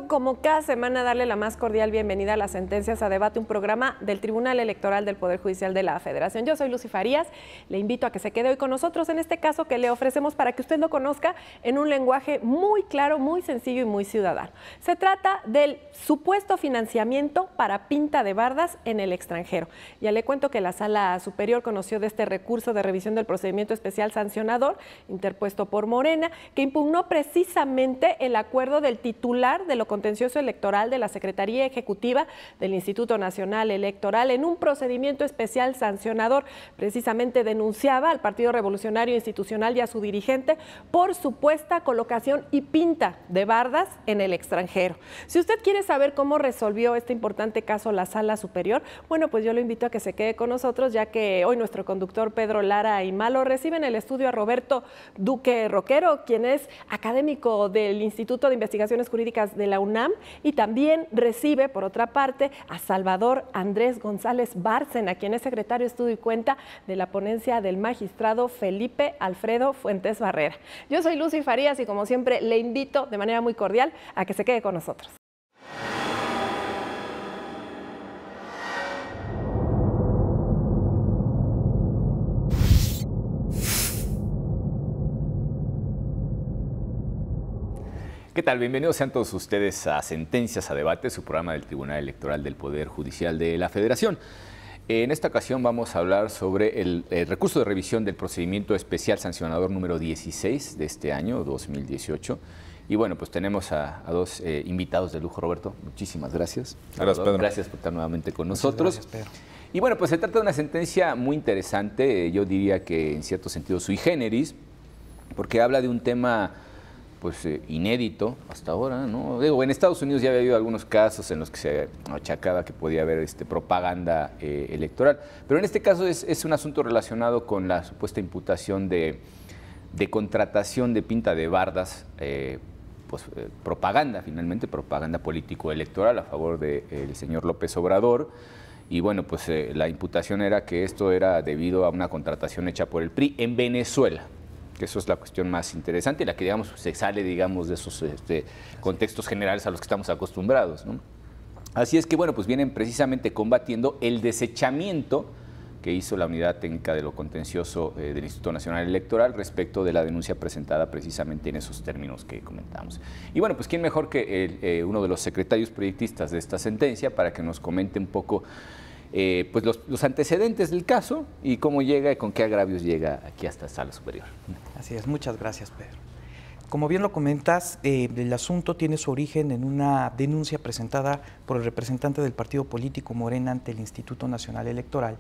gusto, como cada semana, darle la más cordial bienvenida a las Sentencias a Debate, un programa del Tribunal Electoral del Poder Judicial de la Federación. Yo soy Lucy Farías, le invito a que se quede hoy con nosotros en este caso que le ofrecemos para que usted lo conozca en un lenguaje muy claro, muy sencillo y muy ciudadano. Se trata del supuesto financiamiento para pinta de bardas en el extranjero. Ya le cuento que la Sala Superior conoció de este recurso de revisión del procedimiento especial sancionador interpuesto por Morena, que impugnó precisamente el acuerdo del titular de lo contencioso electoral de la Secretaría Ejecutiva del Instituto Nacional Electoral en un procedimiento especial sancionador. Precisamente denunciaba al Partido Revolucionario Institucional y a su dirigente por supuesta colocación y pinta de bardas en el extranjero. Si usted quiere saber cómo resolvió este importante caso la Sala Superior, bueno, pues yo lo invito a que se quede con nosotros, ya que hoy nuestro conductor Pedro Lara y Malo recibe en el estudio a Roberto Duque Roquero, quien es académico del Instituto de Investigaciones Jurídicas de la UNAM, y también recibe, por otra parte, a Salvador Andrés González Bárcena, quien es secretario de Estudio y Cuenta de la ponencia del magistrado Felipe Alfredo Fuentes Barrera. Yo soy Lucy Farías y, como siempre, le invito de manera muy cordial a que se quede con nosotros. ¿Qué tal? Bienvenidos sean todos ustedes a Sentencias a Debate, su programa del Tribunal Electoral del Poder Judicial de la Federación. En esta ocasión vamos a hablar sobre el recurso de revisión del procedimiento especial sancionador número 16 de este año, 2018. Y bueno, pues tenemos a dos invitados de lujo. Roberto, muchísimas gracias. Gracias, Pedro. Gracias por estar nuevamente con nosotros. Gracias, Pedro. Y bueno, pues se trata de una sentencia muy interesante, yo diría que en cierto sentido sui generis, porque habla de un tema pues inédito hasta ahora, ¿no? Digo, en Estados Unidos ya había habido algunos casos en los que se achacaba que podía haber propaganda electoral, pero en este caso es un asunto relacionado con la supuesta imputación de contratación de pinta de bardas, propaganda, finalmente, propaganda político-electoral a favor del señor López Obrador. Y bueno, pues la imputación era que esto era debido a una contratación hecha por el PRI en Venezuela. Que eso es la cuestión más interesante y la que, digamos, se sale, digamos, de esos contextos generales a los que estamos acostumbrados, ¿no? Así es que, bueno, pues vienen precisamente combatiendo el desechamiento que hizo la Unidad Técnica de lo Contencioso del Instituto Nacional Electoral respecto de la denuncia presentada precisamente en esos términos que comentamos. Y bueno, pues quién mejor que uno de los secretarios proyectistas de esta sentencia para que nos comente un poco pues los antecedentes del caso y cómo llega y con qué agravios llega aquí hasta Sala Superior. Así es, muchas gracias, Pedro. Como bien lo comentas, el asunto tiene su origen en una denuncia presentada por el representante del partido político Morena ante el Instituto Nacional Electoral.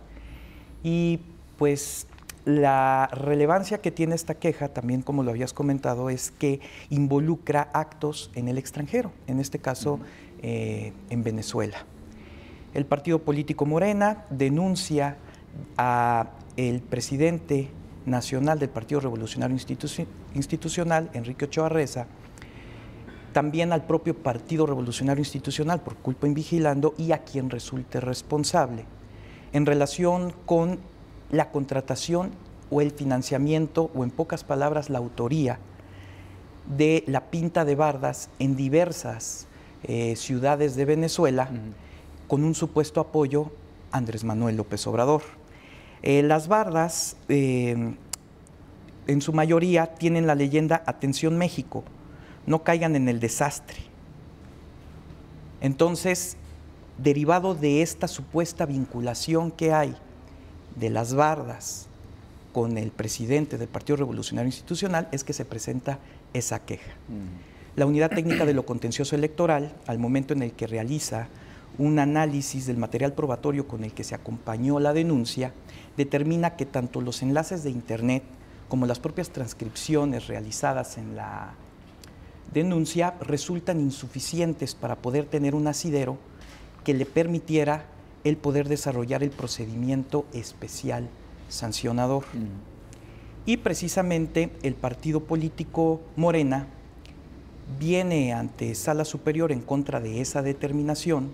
Y pues la relevancia que tiene esta queja, también como lo habías comentado, es que involucra actos en el extranjero, en este caso en Venezuela. El partido político Morena denuncia al presidente nacional del Partido Revolucionario Institucional, Enrique Ochoa Reza, también al propio Partido Revolucionario Institucional por culpa in vigilando y a quien resulte responsable en relación con la contratación o el financiamiento, o en pocas palabras la autoría de la pinta de bardas en diversas ciudades de Venezuela, con un supuesto apoyo a Andrés Manuel López Obrador. Las bardas, en su mayoría, tienen la leyenda "Atención México, no caigan en el desastre". Entonces, derivado de esta supuesta vinculación que hay de las bardas con el presidente del Partido Revolucionario Institucional, es que se presenta esa queja. La Unidad Técnica de lo Contencioso Electoral, al momento en el que realiza un análisis del material probatorio con el que se acompañó la denuncia, determina que tanto los enlaces de Internet como las propias transcripciones realizadas en la denuncia resultan insuficientes para poder tener un asidero que le permitiera el poder desarrollar el procedimiento especial sancionador. Y precisamente el partido político Morena viene ante Sala Superior en contra de esa determinación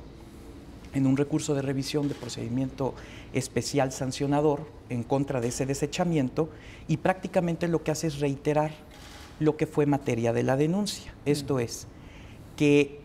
en un recurso de revisión de procedimiento especial sancionador en contra de ese desechamiento, y prácticamente lo que hace es reiterar lo que fue materia de la denuncia. Esto es, que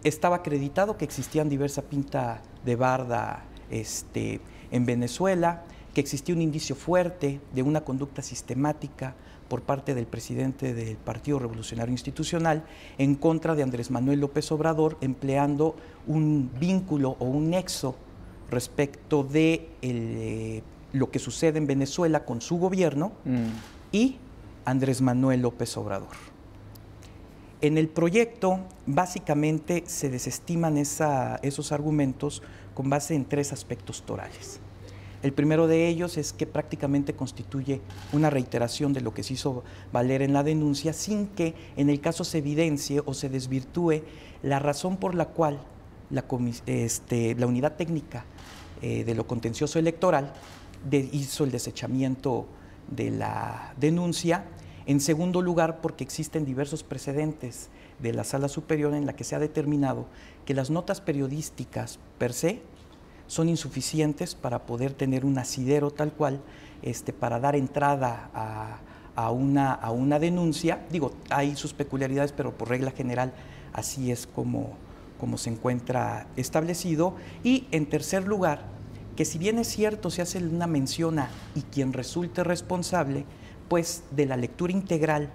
estaba acreditado que existían diversa pinta de barda en Venezuela, que existía un indicio fuerte de una conducta sistemática por parte del presidente del Partido Revolucionario Institucional en contra de Andrés Manuel López Obrador, empleando un vínculo o un nexo respecto de lo que sucede en Venezuela con su gobierno y Andrés Manuel López Obrador. En el proyecto, básicamente, se desestiman esos argumentos con base en 3 aspectos torales. El primero de ellos es que prácticamente constituye una reiteración de lo que se hizo valer en la denuncia, sin que en el caso se evidencie o se desvirtúe la razón por la cual la unidad técnica de lo contencioso electoral hizo el desechamiento de la denuncia. En segundo lugar, porque existen diversos precedentes de la Sala Superior en la que se ha determinado que las notas periodísticas per se son insuficientes para poder tener un asidero tal cual, para dar entrada a una denuncia. Digo, hay sus peculiaridades, pero por regla general así es como se encuentra establecido. Y en tercer lugar, que si bien es cierto, se hace una mención a y quien resulte responsable, pues de la lectura integral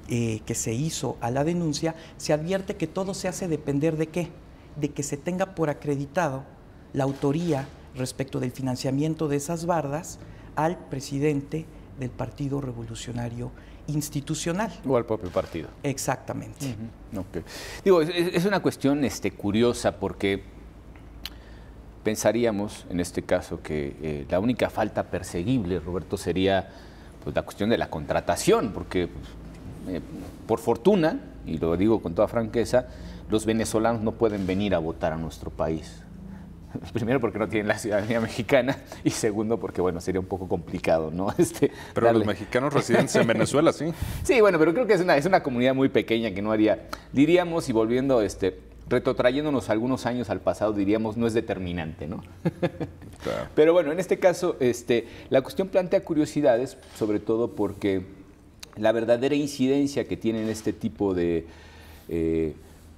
que se hizo a la denuncia, se advierte que todo se hace depender de ¿qué? De que se tenga por acreditado la autoría respecto del financiamiento de esas bardas al presidente del Partido Revolucionario Institucional. O al propio partido. Exactamente. Okay. Digo, es una cuestión curiosa, porque pensaríamos en este caso que la única falta perseguible, Roberto, sería pues la cuestión de la contratación, porque por fortuna, y lo digo con toda franqueza, los venezolanos no pueden venir a votar a nuestro país. Primero porque no tienen la ciudadanía mexicana y segundo porque, bueno, sería un poco complicado, ¿no? Pero los mexicanos residentes en Venezuela, sí. Sí, bueno, pero creo que es una comunidad muy pequeña que no haría, diríamos, y volviendo, retrotrayéndonos algunos años al pasado, diríamos, no es determinante, ¿no? Claro. Pero bueno, en este caso, la cuestión plantea curiosidades, sobre todo porque la verdadera incidencia que tienen este tipo de,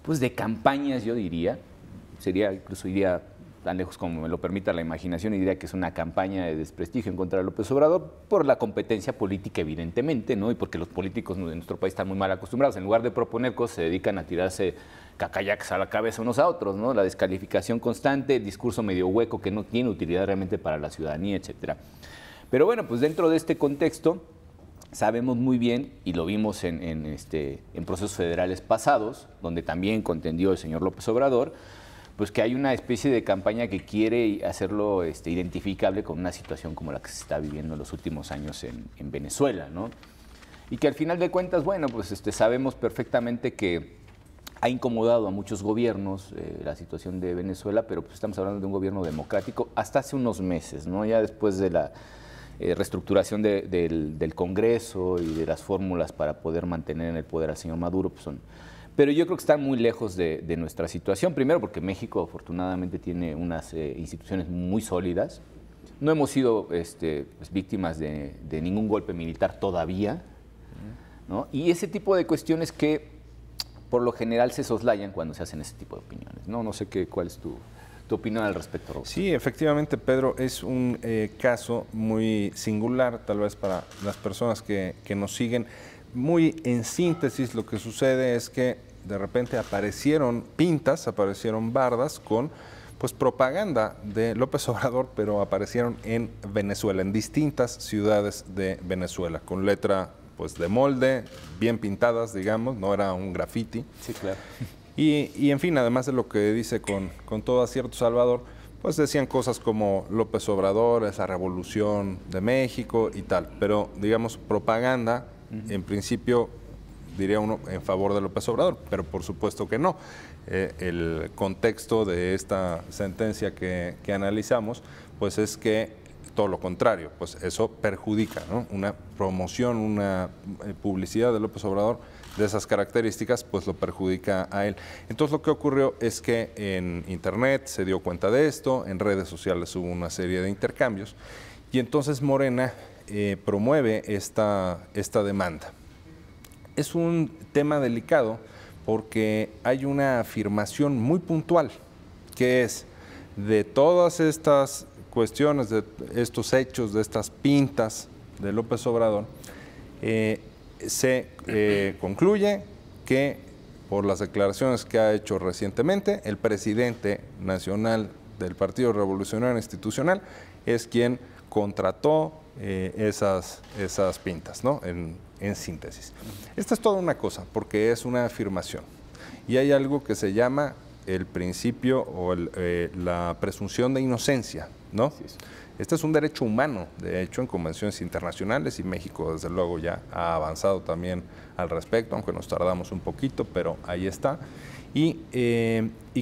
pues de campañas, yo diría, iría tan lejos como me lo permita la imaginación, y diría que es una campaña de desprestigio en contra de López Obrador por la competencia política, evidentemente, ¿no? Y porque los políticos de nuestro país están muy mal acostumbrados. En lugar de proponer cosas, se dedican a tirarse cacayacs a la cabeza unos a otros, ¿no? La descalificación constante, el discurso medio hueco que no tiene utilidad realmente para la ciudadanía, etcétera. Pero bueno, pues dentro de este contexto, sabemos muy bien, y lo vimos en procesos federales pasados, donde también contendió el señor López Obrador, pues que hay una especie de campaña que quiere hacerlo identificable con una situación como la que se está viviendo en los últimos años en Venezuela, ¿no? Y que al final de cuentas, bueno, pues sabemos perfectamente que ha incomodado a muchos gobiernos la situación de Venezuela, pero pues estamos hablando de un gobierno democrático hasta hace unos meses, ¿no? Ya después de la reestructuración del Congreso y de las fórmulas para poder mantener en el poder al señor Maduro, pues pero yo creo que están muy lejos de nuestra situación. Primero porque México afortunadamente tiene unas instituciones muy sólidas. No hemos sido víctimas de ningún golpe militar todavía, ¿no? Y ese tipo de cuestiones que por lo general se soslayan cuando se hacen ese tipo de opiniones, ¿no? No sé cuál es tu opinión al respecto, Roberto. Sí, efectivamente, Pedro, es un caso muy singular, tal vez para las personas que nos siguen. Muy en síntesis, lo que sucede es que de repente aparecieron pintas, aparecieron bardas con pues propaganda de López Obrador, pero aparecieron en Venezuela, en distintas ciudades de Venezuela, con letra pues de molde, bien pintadas, digamos, no era un graffiti. Sí, claro. Y en fin, además de lo que dice con todo acierto Salvador, pues decían cosas como López Obrador es la revolución de México y tal, pero digamos propaganda, en principio diría uno en favor de López Obrador, pero por supuesto que no. El contexto de esta sentencia que analizamos, pues es que todo lo contrario, pues eso perjudica, ¿no? Una promoción, una publicidad de López Obrador de esas características, pues lo perjudica a él. Entonces lo que ocurrió es que en Internet se dio cuenta de esto, en redes sociales hubo una serie de intercambios, y entonces Morena promueve esta demanda. Es un tema delicado porque hay una afirmación muy puntual, que es de todas estas cuestiones, de estos hechos, de estas pintas de López Obrador, se concluye que por las declaraciones que ha hecho recientemente, el presidente nacional del Partido Revolucionario Institucional es quien contrató esas pintas, ¿no? En síntesis. Esta es toda una cosa, porque es una afirmación. Y hay algo que se llama el principio o la presunción de inocencia, ¿no? Sí. Este es un derecho humano, de hecho, en convenciones internacionales, y México, desde luego, ya ha avanzado también al respecto, aunque nos tardamos un poquito, pero ahí está. Y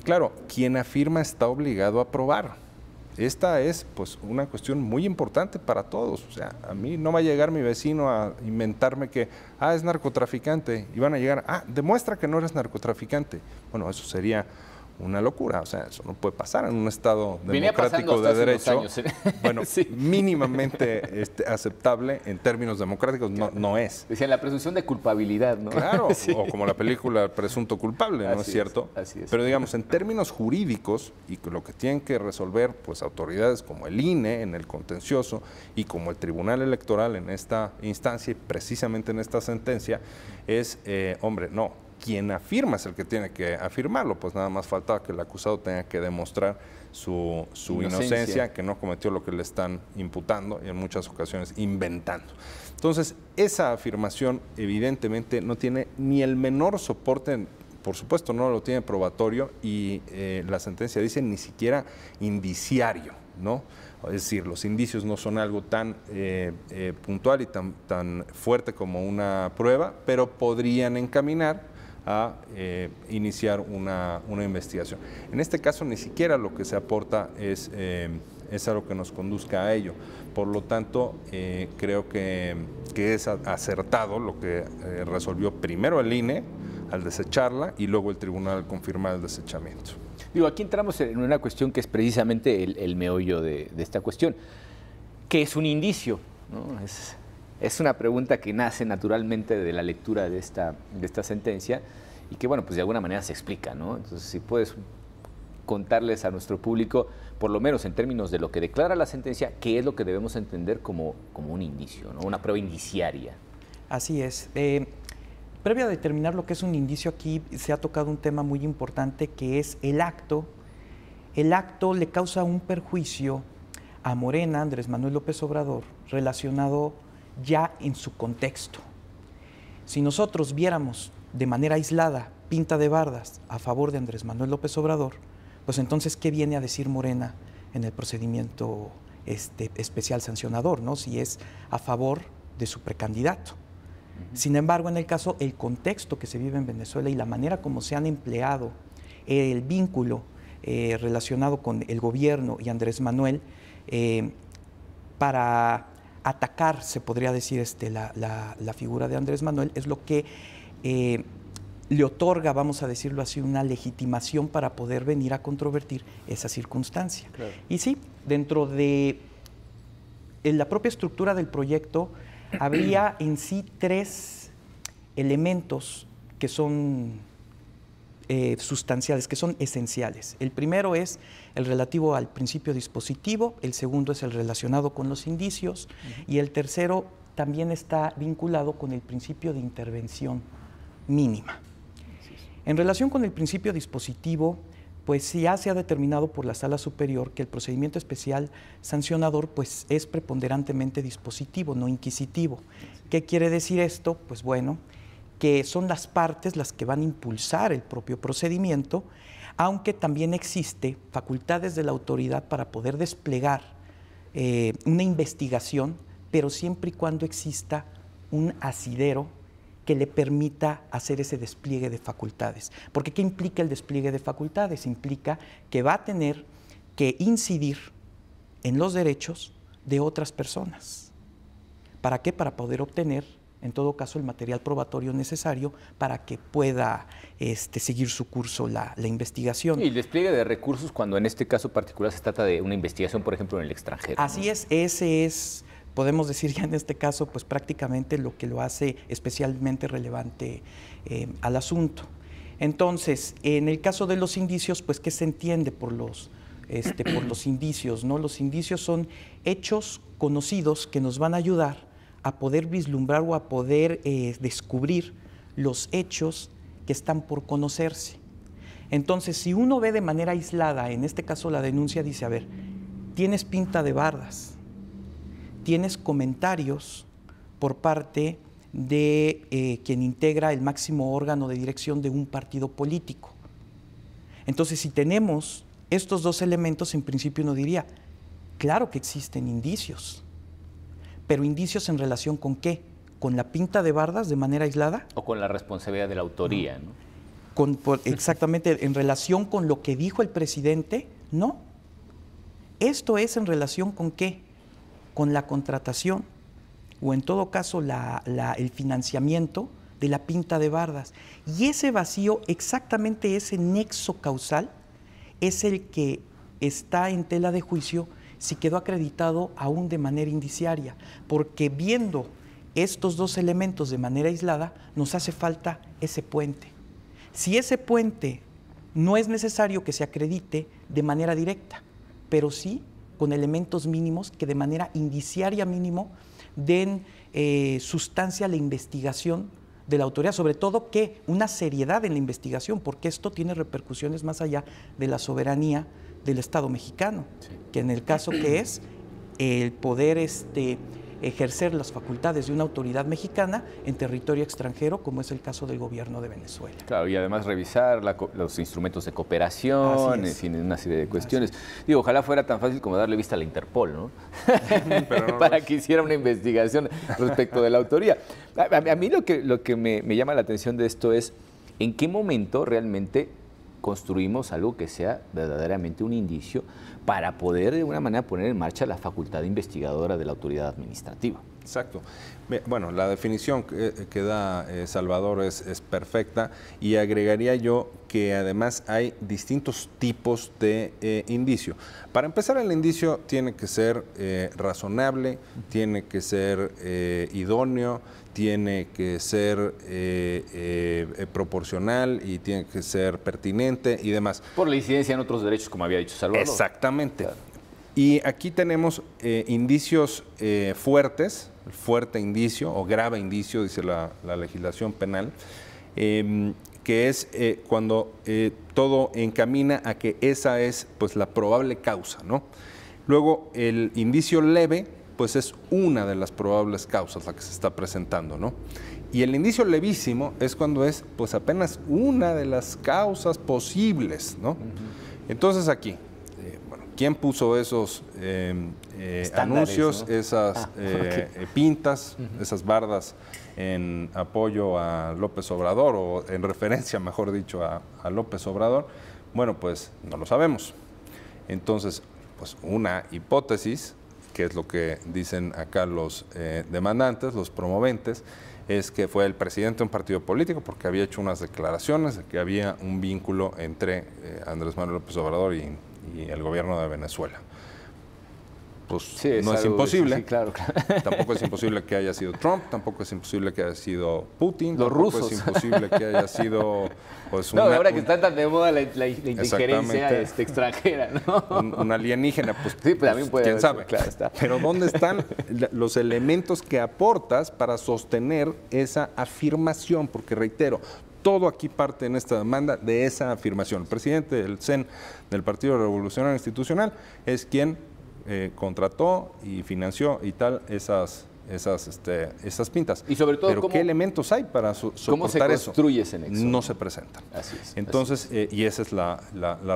claro, quien afirma está obligado a probar. Esta es pues una cuestión muy importante para todos. O sea, a mí no va a llegar mi vecino a inventarme que, es narcotraficante, y van a llegar, demuestra que no eres narcotraficante. Bueno, eso sería una locura, o sea, eso no puede pasar en un Estado democrático de derecho. Años, ¿eh? Bueno, sí. Mínimamente aceptable en términos democráticos no es. Decían la presunción de culpabilidad, ¿no? Claro, sí. O como la película Presunto Culpable, ¿no es cierto? Así es. Pero digamos, en términos jurídicos, y lo que tienen que resolver pues autoridades como el INE en el contencioso y como el Tribunal Electoral en esta instancia y precisamente en esta sentencia, es, no. Quien afirma es el que tiene que afirmarlo, pues nada más falta que el acusado tenga que demostrar su inocencia, que no cometió lo que le están imputando y en muchas ocasiones inventando. Entonces, esa afirmación evidentemente no tiene ni el menor soporte, por supuesto no lo tiene probatorio, y la sentencia dice ni siquiera indiciario, ¿no? Es decir, los indicios no son algo tan puntual y tan fuerte como una prueba, pero podrían encaminar a iniciar una investigación. En este caso, ni siquiera lo que se aporta es algo que nos conduzca a ello. Por lo tanto, creo que es acertado lo que resolvió primero el INE al desecharla y luego el tribunal al confirmar el desechamiento. Digo, aquí entramos en una cuestión que es precisamente el meollo de esta cuestión. ¿Qué es un indicio? ¿No? Es una pregunta que nace naturalmente de la lectura de esta sentencia y que, bueno, pues de alguna manera se explica, ¿no? Entonces, si puedes contarles a nuestro público, por lo menos en términos de lo que declara la sentencia, qué es lo que debemos entender como un indicio, ¿no? Una prueba indiciaria. Así es. Previo a determinar lo que es un indicio, aquí se ha tocado un tema muy importante que es el acto. El acto le causa un perjuicio a Morena, Andrés Manuel López Obrador, relacionado ya en su contexto. Si nosotros viéramos de manera aislada pinta de bardas a favor de Andrés Manuel López Obrador, pues entonces, ¿qué viene a decir Morena en el procedimiento especial sancionador, ¿no? Si es a favor de su precandidato. Sin embargo, en el caso, el contexto que se vive en Venezuela y la manera como se han empleado el vínculo relacionado con el gobierno y Andrés Manuel para atacar, se podría decir, la figura de Andrés Manuel, es lo que le otorga, vamos a decirlo así, una legitimación para poder venir a controvertir esa circunstancia. Claro. Y sí, dentro de la propia estructura del proyecto, habría en sí 3 elementos que son sustanciales, que son esenciales. El primero es el relativo al principio dispositivo, el segundo es el relacionado con los indicios y el tercero también está vinculado con el principio de intervención mínima. En relación con el principio dispositivo, pues ya se ha determinado por la Sala Superior que el procedimiento especial sancionador pues es preponderantemente dispositivo, no inquisitivo. ¿Qué quiere decir esto? Pues bueno, que son las partes las que van a impulsar el propio procedimiento, aunque también existe facultades de la autoridad para poder desplegar una investigación, pero siempre y cuando exista un asidero que le permita hacer ese despliegue de facultades. Porque ¿qué implica el despliegue de facultades? Implica que va a tener que incidir en los derechos de otras personas. ¿Para qué? Para poder obtener, en todo caso, el material probatorio necesario para que pueda seguir su curso la investigación. Y el despliegue de recursos cuando en este caso particular se trata de una investigación, por ejemplo, en el extranjero. Así, ¿no? Ese es, podemos decir ya en este caso, pues prácticamente lo que lo hace especialmente relevante al asunto. Entonces, en el caso de los indicios, pues, ¿qué se entiende por los indicios, ¿no? Los indicios son hechos conocidos que nos van a ayudar a poder vislumbrar o a poder descubrir los hechos que están por conocerse. Entonces, si uno ve de manera aislada, en este caso la denuncia dice, a ver, tienes pinta de bardas, tienes comentarios por parte de quien integra el máximo órgano de dirección de un partido político. Entonces, si tenemos estos dos elementos, en principio uno diría, claro que existen indicios, pero indicios en relación con ¿qué? ¿Con la pinta de bardas de manera aislada? O con la responsabilidad de la autoría, ¿no? Exactamente, en relación con lo que dijo el presidente, no. Esto es en relación con ¿qué? Con la contratación, o en todo caso el financiamiento de la pinta de bardas. Y ese vacío, exactamente ese nexo causal, es el que está en tela de juicio si quedó acreditado aún de manera indiciaria, porque viendo estos dos elementos de manera aislada, nos hace falta ese puente. Si ese puente no es necesario que se acredite de manera directa, pero sí con elementos mínimos que de manera indiciaria mínimo den sustancia a la investigación de la autoridad, sobre todo que una seriedad en la investigación, porque esto tiene repercusiones más allá de la soberanía del Estado mexicano, sí, que en el caso que es el poder ejercer las facultades de una autoridad mexicana en territorio extranjero, como es el caso del gobierno de Venezuela. Claro, y además revisar los instrumentos de cooperación, en fin, una serie de cuestiones. Digo, ojalá fuera tan fácil como darle vista a la Interpol, ¿no? Pero no para que hiciera una investigación respecto de la autoría. A mí lo que me llama la atención de esto es en qué momento realmente construimos algo que sea verdaderamente un indicio para poder de alguna manera poner en marcha la facultad investigadora de la autoridad administrativa. Exacto. Bueno, la definición que da Salvador es perfecta, y agregaría yo que además hay distintos tipos de indicio. Para empezar, el indicio tiene que ser razonable, tiene que ser idóneo, tiene que ser proporcional y tiene que ser pertinente y demás. Por la incidencia en otros derechos, como había dicho Salvador. Exactamente. Claro. Y aquí tenemos indicios fuertes, fuerte indicio o grave indicio, dice la legislación penal, que es cuando todo encamina a que esa es pues la probable causa, ¿no? Luego el indicio leve, pues es una de las probables causas la que se está presentando, ¿no? Y el indicio levísimo es cuando es pues apenas una de las causas posibles, ¿no? Entonces aquí, ¿quién puso esos anuncios, ¿no? Esas pintas, esas bardas en apoyo a López Obrador, o en referencia, mejor dicho, a López Obrador? Bueno, pues no lo sabemos. Entonces, pues una hipótesis, que es lo que dicen acá los demandantes, los promoventes, es que fue el presidente de un partido político porque había hecho unas declaraciones de que había un vínculo entre Andrés Manuel López Obrador y el gobierno de Venezuela. Pues sí, no es imposible. Sí, claro. Tampoco es imposible que haya sido Trump, tampoco es imposible que haya sido Putin, los rusos. Es imposible que haya sido pues no, ahora que está tan de moda la injerencia extranjera, ¿no? Un alienígena, pues, sí, pues también puede quién sabe. Claro, está. Pero ¿dónde están los elementos que aportas para sostener esa afirmación? Porque reitero, todo aquí parte en esta demanda de esa afirmación. El presidente del CEN, del Partido Revolucionario Institucional, es quien contrató y financió y tal esas pintas. Y sobre todo, pero ¿qué elementos hay para soportar eso? ¿Cómo se construye ese nexo? No se presentan. Así es. Entonces, y esa es la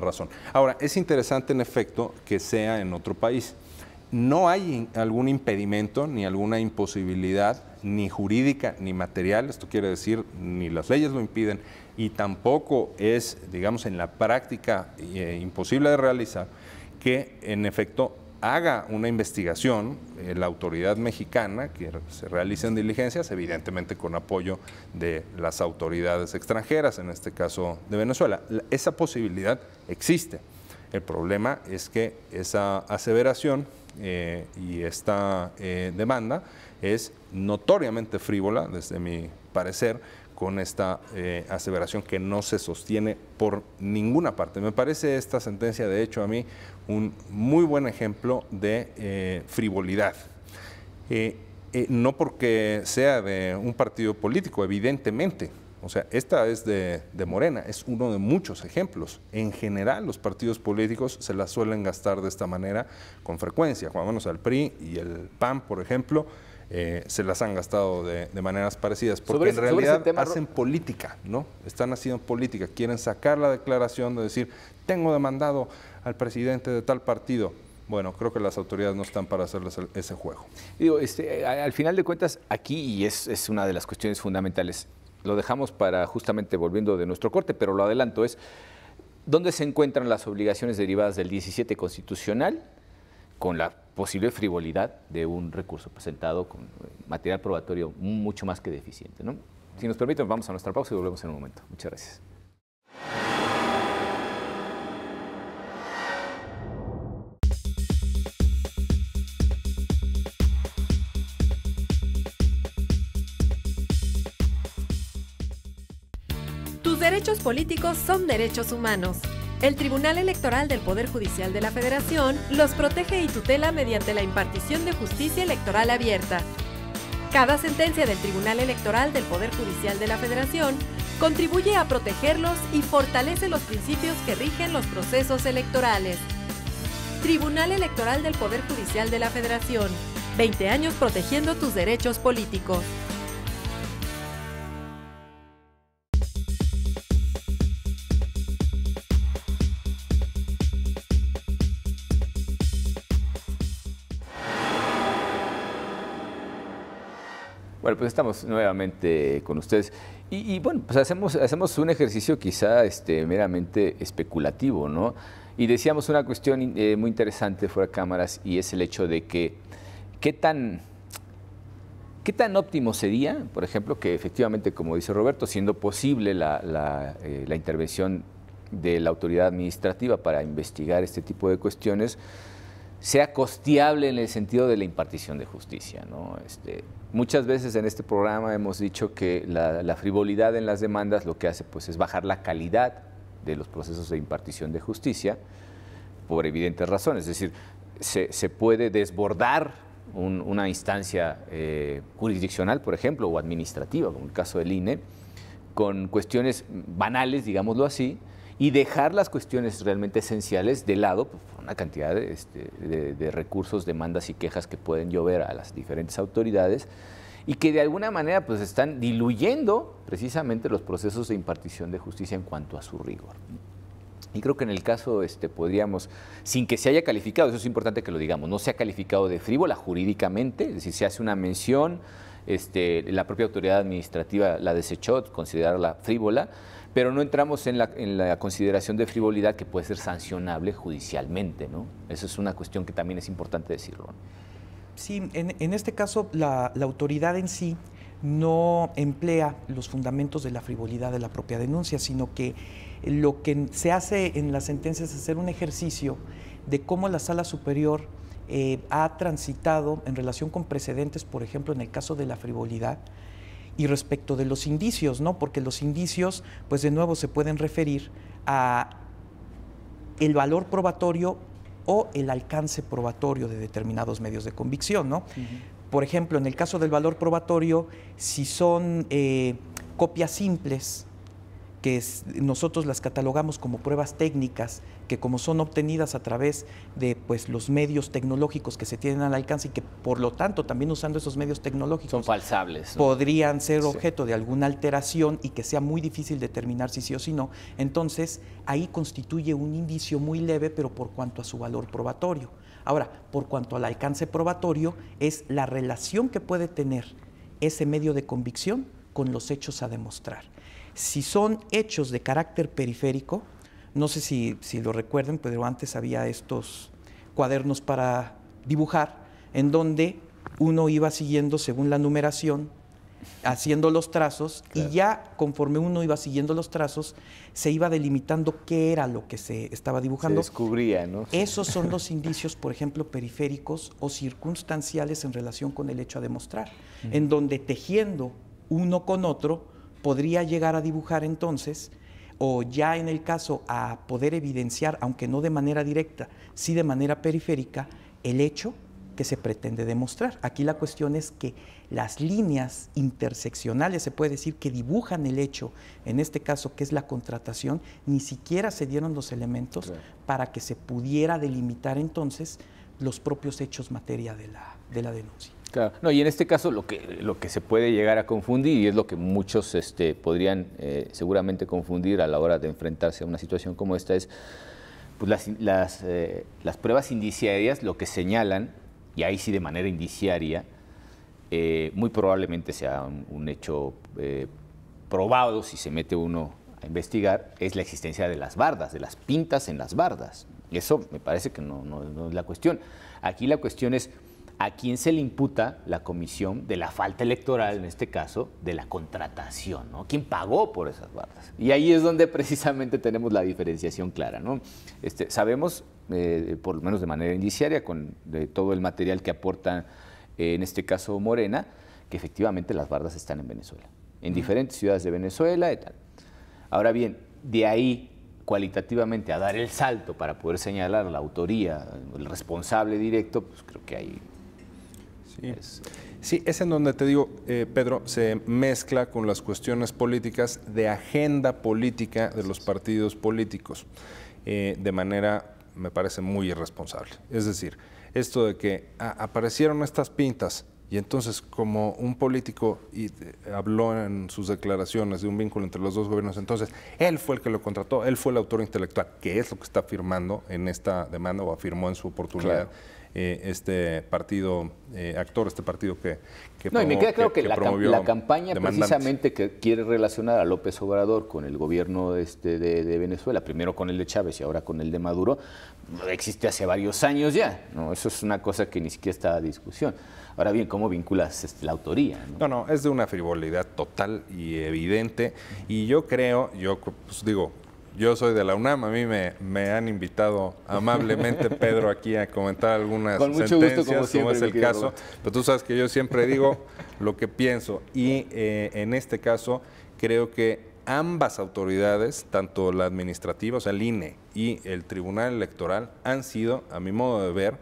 razón. Ahora, es interesante en efecto que sea en otro país. No hay algún impedimento ni alguna imposibilidad, ni jurídica ni material, esto quiere decir, ni las leyes lo impiden, y tampoco es, digamos, en la práctica imposible de realizar, que en efecto haga una investigación la autoridad mexicana, que se realicen diligencias, evidentemente con apoyo de las autoridades extranjeras, en este caso de Venezuela. Esa posibilidad existe. El problema es que esa aseveración y esta demanda es notoriamente frívola, desde mi parecer, con esta aseveración que no se sostiene por ninguna parte. Me parece esta sentencia, de hecho, a mí un muy buen ejemplo de frivolidad. No porque sea de un partido político, evidentemente. O sea, esta es de Morena, es uno de muchos ejemplos. En general, los partidos políticos se la suelen gastar de esta manera con frecuencia. Vámonos al PRI y el PAN, por ejemplo, se las han gastado de maneras parecidas, porque en realidad hacen política, ¿no? Están haciendo política, quieren sacar la declaración de decir, tengo demandado al presidente de tal partido. Bueno, creo que las autoridades no están para hacerles ese juego. Digo, al final de cuentas, aquí, y es una de las cuestiones fundamentales, lo dejamos para justamente volviendo de nuestro corte, pero lo adelanto, es dónde se encuentran las obligaciones derivadas del 17 constitucional con la posible frivolidad de un recurso presentado con material probatorio mucho más que deficiente, ¿no? Si nos permiten, vamos a nuestra pausa y volvemos en un momento. Muchas gracias. Tus derechos políticos son derechos humanos. El Tribunal Electoral del Poder Judicial de la Federación los protege y tutela mediante la impartición de justicia electoral abierta. Cada sentencia del Tribunal Electoral del Poder Judicial de la Federación contribuye a protegerlos y fortalece los principios que rigen los procesos electorales. Tribunal Electoral del Poder Judicial de la Federación. 20 años protegiendo tus derechos políticos. Bueno, pues estamos nuevamente con ustedes y bueno, pues hacemos un ejercicio quizá meramente especulativo, ¿no? Y decíamos una cuestión muy interesante fuera de cámaras y es el hecho de que qué tan óptimo sería, por ejemplo, que efectivamente, como dice Roberto, siendo posible la intervención de la autoridad administrativa para investigar este tipo de cuestiones, sea costeable en el sentido de la impartición de justicia, ¿no? Muchas veces en este programa hemos dicho que la frivolidad en las demandas lo que hace pues, es bajar la calidad de los procesos de impartición de justicia por evidentes razones. Es decir, se puede desbordar una instancia jurisdiccional, por ejemplo, o administrativa, como el caso del INE, con cuestiones banales, digámoslo así, y dejar las cuestiones realmente esenciales de lado por una cantidad de recursos, demandas y quejas que pueden llover a las diferentes autoridades y que de alguna manera pues, están diluyendo precisamente los procesos de impartición de justicia en cuanto a su rigor. Y creo que en el caso podríamos, sin que se haya calificado, eso es importante que lo digamos, no se ha calificado de frívola jurídicamente, es decir, se hace una mención, la propia autoridad administrativa la desechó, considerarla frívola, pero no entramos en la consideración de frivolidad que puede ser sancionable judicialmente, ¿no? Esa es una cuestión que también es importante decirlo, ¿no? Sí, en este caso la autoridad en sí no emplea los fundamentos de la frivolidad de la propia denuncia, sino que lo que se hace en las sentencias es hacer un ejercicio de cómo la Sala Superior ha transitado en relación con precedentes, por ejemplo, en el caso de la frivolidad, y respecto de los indicios, ¿no? Porque los indicios, pues de nuevo se pueden referir a el valor probatorio o el alcance probatorio de determinados medios de convicción, ¿no? Por ejemplo, en el caso del valor probatorio, si son copias simples, que nosotros las catalogamos como pruebas técnicas, que como son obtenidas a través de pues, los medios tecnológicos que se tienen al alcance y que por lo tanto también usando esos medios tecnológicos son falsables, ¿no? Podrían ser objeto de alguna alteración y que sea muy difícil determinar si sí o si no, entonces ahí constituye un indicio muy leve, pero por cuanto a su valor probatorio. Ahora, por cuanto al alcance probatorio, es la relación que puede tener ese medio de convicción con los hechos a demostrar. Si son hechos de carácter periférico, no sé si lo recuerden, pero antes había estos cuadernos para dibujar, en donde uno iba siguiendo según la numeración, haciendo los trazos, claro. Y ya conforme uno iba siguiendo los trazos, se iba delimitando qué era lo que se estaba dibujando. Se descubría, ¿no? Esos son los indicios, por ejemplo, periféricos o circunstanciales en relación con el hecho a demostrar, en donde tejiendo uno con otro, podría llegar a dibujar entonces, o ya en el caso a poder evidenciar, aunque no de manera directa, sí de manera periférica, el hecho que se pretende demostrar. Aquí la cuestión es que las líneas interseccionales, se puede decir, que dibujan el hecho, en este caso que es la contratación, ni siquiera se dieron los elementos para que se pudiera delimitar entonces los propios hechos materia de la denuncia. Claro. No, y en este caso lo que se puede llegar a confundir, y es lo que muchos podrían seguramente confundir a la hora de enfrentarse a una situación como esta, es pues las pruebas indiciarias, lo que señalan, y ahí sí de manera indiciaria, muy probablemente sea un hecho probado si se mete uno a investigar, es la existencia de las bardas, de las pintas en las bardas. Y eso me parece que no es la cuestión. Aquí la cuestión es a quién se le imputa la comisión de la falta electoral, en este caso, de la contratación, ¿no? ¿Quién pagó por esas bardas? Y ahí es donde precisamente tenemos la diferenciación clara, ¿no? Sabemos, por lo menos de manera indiciaria, de todo el material que aporta, en este caso Morena, que efectivamente las bardas están en Venezuela, en diferentes ciudades de Venezuela y tal. Ahora bien, de ahí cualitativamente a dar el salto para poder señalar la autoría, el responsable directo, pues creo que ahí... Sí, es en donde te digo, Pedro, se mezcla con las cuestiones políticas de agenda política de los partidos políticos de manera, me parece, muy irresponsable. Es decir, esto de que aparecieron estas pintas y entonces como un político habló en sus declaraciones de un vínculo entre los dos gobiernos, entonces él fue el que lo contrató, él fue el autor intelectual, que es lo que está afirmando en esta demanda o afirmó en su oportunidad. Claro. Este partido este partido que no, y me queda claro que la campaña precisamente que quiere relacionar a López Obrador con el gobierno de Venezuela, primero con el de Chávez y ahora con el de Maduro, existe hace varios años ya, ¿no? Eso es una cosa que ni siquiera está a discusión. Ahora bien, ¿cómo vinculas la autoría? No, es de una frivolidad total y evidente, y yo creo, pues digo, yo soy de la UNAM, a mí me han invitado amablemente, Pedro, aquí a comentar algunas sentencias, como siempre, es el caso, pero tú sabes que yo siempre digo lo que pienso, y en este caso creo que ambas autoridades, tanto la administrativa, o sea, el INE y el Tribunal Electoral, han sido, a mi modo de ver,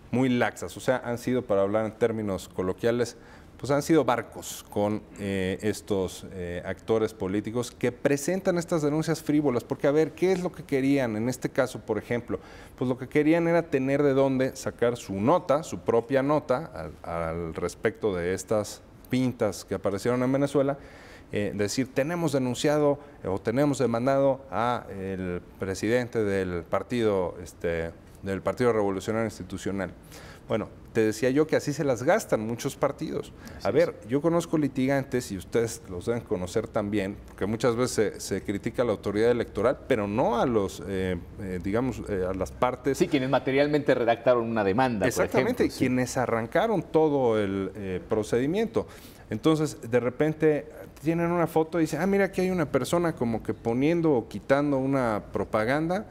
muy laxas, o sea, han sido, para hablar en términos coloquiales, pues han sido barcos con estos actores políticos que presentan estas denuncias frívolas, porque a ver, ¿qué es lo que querían en este caso, por ejemplo? Pues lo que querían era tener de dónde sacar su nota, su propia nota, al respecto de estas pintas que aparecieron en Venezuela, decir, tenemos denunciado o tenemos demandado a el presidente del Partido Revolucionario Institucional. Bueno, te decía yo que así se las gastan muchos partidos. A ver, yo conozco litigantes y ustedes los deben conocer también, porque muchas veces se critica a la autoridad electoral, pero no a los, a las partes. Sí, quienes materialmente redactaron una demanda. Exactamente, por ejemplo, quienes arrancaron todo el procedimiento. Entonces, de repente tienen una foto y dicen, mira, aquí hay una persona como que poniendo o quitando una propaganda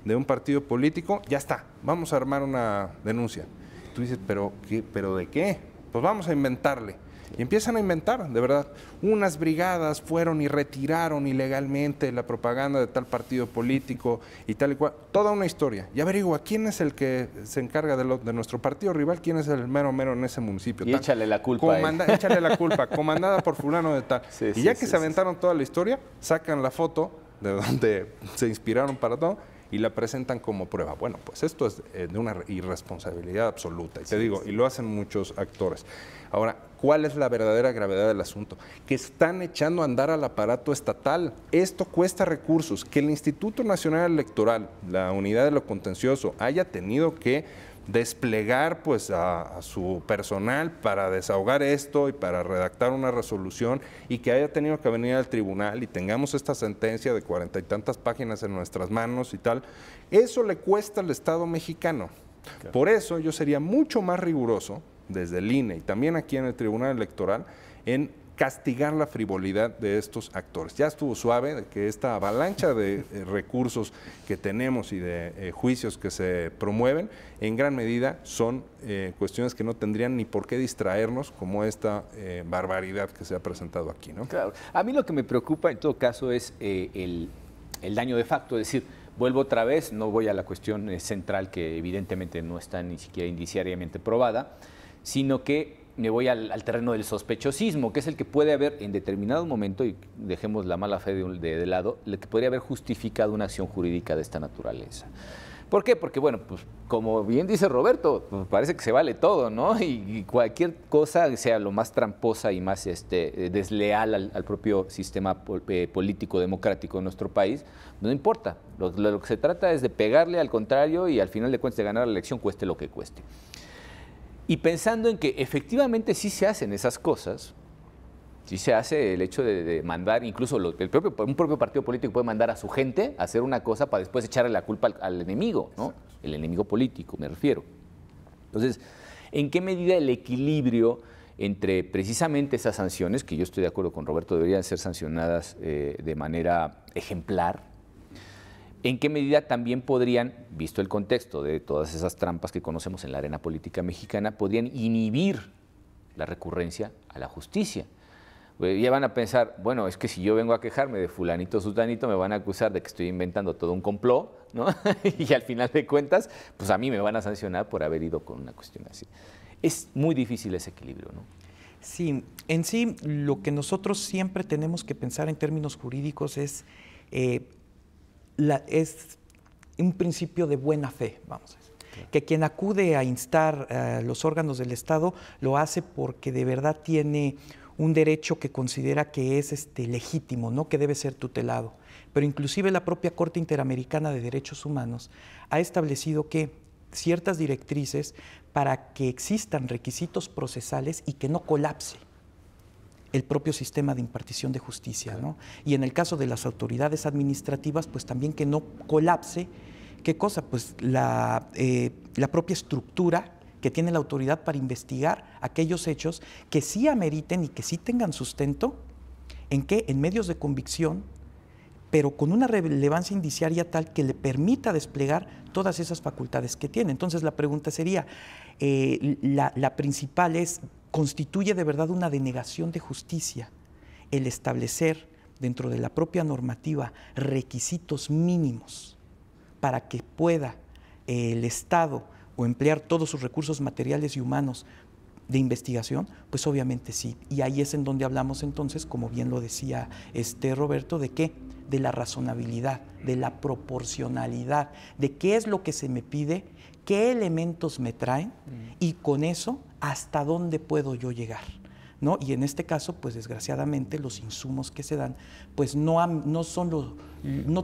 de un partido político, ya está, vamos a armar una denuncia. Tú dices, ¿pero de qué? Pues vamos a inventarle. Y empiezan a inventar, de verdad. Unas brigadas fueron y retiraron ilegalmente la propaganda de tal partido político y tal y cual. Toda una historia. Y averigua quién es el que se encarga de nuestro partido rival, quién es el mero en ese municipio. Y échale la culpa a él. Échale la culpa, comandada por fulano de tal. Sí, y ya que se aventaron toda la historia, sacan la foto de donde se inspiraron para todo y la presentan como prueba. Bueno, pues esto es de una irresponsabilidad absoluta. Y te digo, y lo hacen muchos actores. Ahora, ¿cuál es la verdadera gravedad del asunto? Que están echando a andar al aparato estatal. Esto cuesta recursos. Que el Instituto Nacional Electoral, la unidad de lo contencioso, haya tenido que desplegar pues a su personal para desahogar esto y para redactar una resolución, y que haya tenido que venir al tribunal y tengamos esta sentencia de 40 y tantas páginas en nuestras manos y tal, eso le cuesta al Estado mexicano. Claro. Por eso yo sería mucho más riguroso desde el INE y también aquí en el Tribunal Electoral en castigar la frivolidad de estos actores. Ya estuvo suave de que esta avalancha de recursos que tenemos y de juicios que se promueven, en gran medida son cuestiones que no tendrían ni por qué distraernos, como esta barbaridad que se ha presentado aquí, ¿no? Claro. A mí lo que me preocupa en todo caso es el daño de facto, es decir, vuelvo otra vez, no voy a la cuestión central que evidentemente no está ni siquiera indiciariamente probada, sino que me voy al terreno del sospechosismo, que es el que puede haber en determinado momento, y dejemos la mala fe de lado, el que podría haber justificado una acción jurídica de esta naturaleza. ¿Por qué? Porque, bueno, pues como bien dice Roberto, pues parece que se vale todo, ¿no? Y cualquier cosa, sea lo más tramposa y más desleal al propio sistema político democrático de nuestro país, no importa. Lo que se trata es de pegarle al contrario y al final de cuentas de ganar la elección, cueste lo que cueste. Y pensando en que efectivamente sí se hacen esas cosas, sí se hace el hecho de mandar, incluso un propio partido político puede mandar a su gente a hacer una cosa para después echarle la culpa al enemigo, ¿no? El enemigo político, me refiero. Entonces, ¿en qué medida el equilibrio entre precisamente esas sanciones, que yo estoy de acuerdo con Roberto, deberían ser sancionadas de manera ejemplar? ¿En qué medida también podrían, visto el contexto de todas esas trampas que conocemos en la arena política mexicana, podrían inhibir la recurrencia a la justicia? Ya van a pensar, bueno, es que si yo vengo a quejarme de fulanito, sutanito, me van a acusar de que estoy inventando todo un complot, ¿no? Y al final de cuentas, pues a mí me van a sancionar por haber ido con una cuestión así. Es muy difícil ese equilibrio, ¿no? Sí, en sí lo que nosotros siempre tenemos que pensar en términos jurídicos es un principio de buena fe, vamos a decir. Claro. Que quien acude a instar a los órganos del Estado lo hace porque de verdad tiene un derecho que considera que es legítimo, ¿no? Que debe ser tutelado. Pero inclusive la propia Corte Interamericana de Derechos Humanos ha establecido que ciertas directrices para que existan requisitos procesales y que no colapse el propio sistema de impartición de justicia, ¿no? Y en el caso de las autoridades administrativas, pues también que no colapse, ¿qué cosa? Pues la propia estructura que tiene la autoridad para investigar aquellos hechos que sí ameriten y que sí tengan sustento, ¿en qué? En medios de convicción, pero con una relevancia indiciaria tal que le permita desplegar todas esas facultades que tiene. Entonces la pregunta sería, la principal es, ¿constituye de verdad una denegación de justicia el establecer dentro de la propia normativa requisitos mínimos para que pueda el Estado o emplear todos sus recursos materiales y humanos de investigación? Pues obviamente sí. Y ahí es en donde hablamos entonces, como bien lo decía Roberto, ¿de qué? De la razonabilidad, de la proporcionalidad, de qué es lo que se me pide, qué elementos me traen y con eso hasta dónde puedo yo llegar, ¿no? Y en este caso, pues desgraciadamente los insumos que se dan, pues no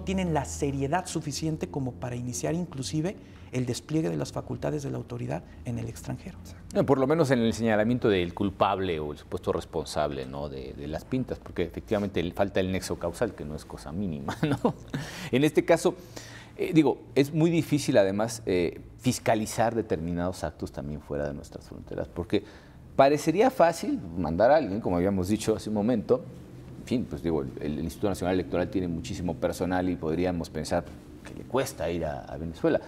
tienen la seriedad suficiente como para iniciar inclusive el despliegue de las facultades de la autoridad en el extranjero. Por lo menos en el señalamiento del culpable o el supuesto responsable, ¿no? de las pintas, porque efectivamente falta el nexo causal, que no es cosa mínima, ¿no? En este caso, es muy difícil además fiscalizar determinados actos también fuera de nuestras fronteras, porque parecería fácil mandar a alguien, como habíamos dicho hace un momento, en fin, pues el Instituto Nacional Electoral tiene muchísimo personal y podríamos pensar que le cuesta ir a Venezuela.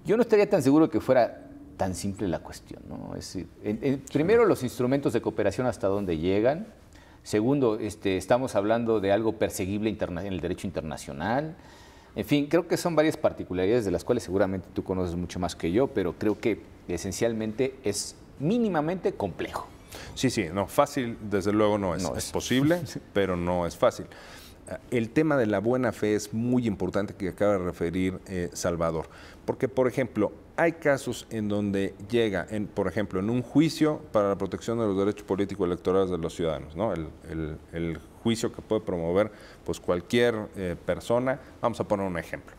Yo no estaría tan seguro que fuera tan simple la cuestión, ¿no? Es decir, primero, los instrumentos de cooperación hasta dónde llegan. Segundo, estamos hablando de algo perseguible en el derecho internacional. En fin, creo que son varias particularidades de las cuales seguramente tú conoces mucho más que yo, pero creo que esencialmente es mínimamente complejo. Sí, no, fácil desde luego no es. Es posible, pero no es fácil. El tema de la buena fe es muy importante, que acaba de referir Salvador, porque, por ejemplo, hay casos en donde llega, por ejemplo, en un juicio para la protección de los derechos políticos electorales de los ciudadanos, ¿no? El juicio que puede promover pues cualquier persona. Vamos a poner un ejemplo.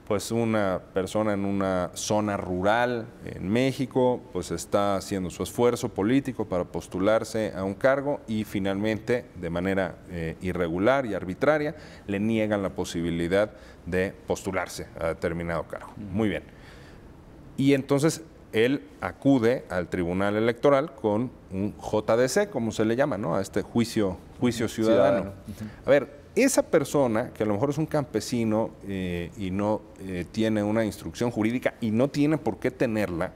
Pues una persona en una zona rural en México pues está haciendo su esfuerzo político para postularse a un cargo y finalmente, de manera irregular y arbitraria, le niegan la posibilidad de postularse a determinado cargo. Muy bien. Y entonces él acude al Tribunal Electoral con un JDC, como se le llama, ¿no? A este juicio ciudadano. A ver, esa persona, que a lo mejor es un campesino y no tiene una instrucción jurídica y no tiene por qué tenerla,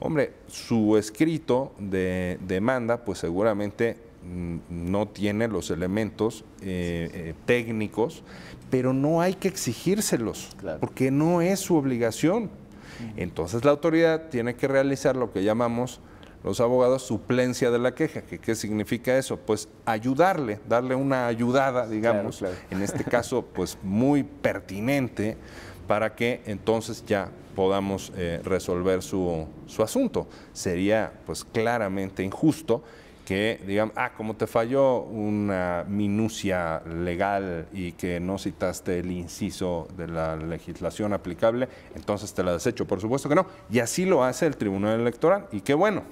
hombre, su escrito de demanda, pues seguramente no tiene los elementos técnicos, pero no hay que exigírselos, claro, porque no es su obligación. Entonces la autoridad tiene que realizar lo que llamamos los abogados suplencia de la queja. ¿Qué significa eso? Pues ayudarle, darle una ayudada, digamos, claro, claro, en este caso pues muy pertinente, para que entonces ya podamos resolver su asunto. Sería pues claramente injusto que digamos, como te falló una minucia legal y que no citaste el inciso de la legislación aplicable, entonces te la desecho. Por supuesto que no. Y así lo hace el Tribunal Electoral. Y qué bueno,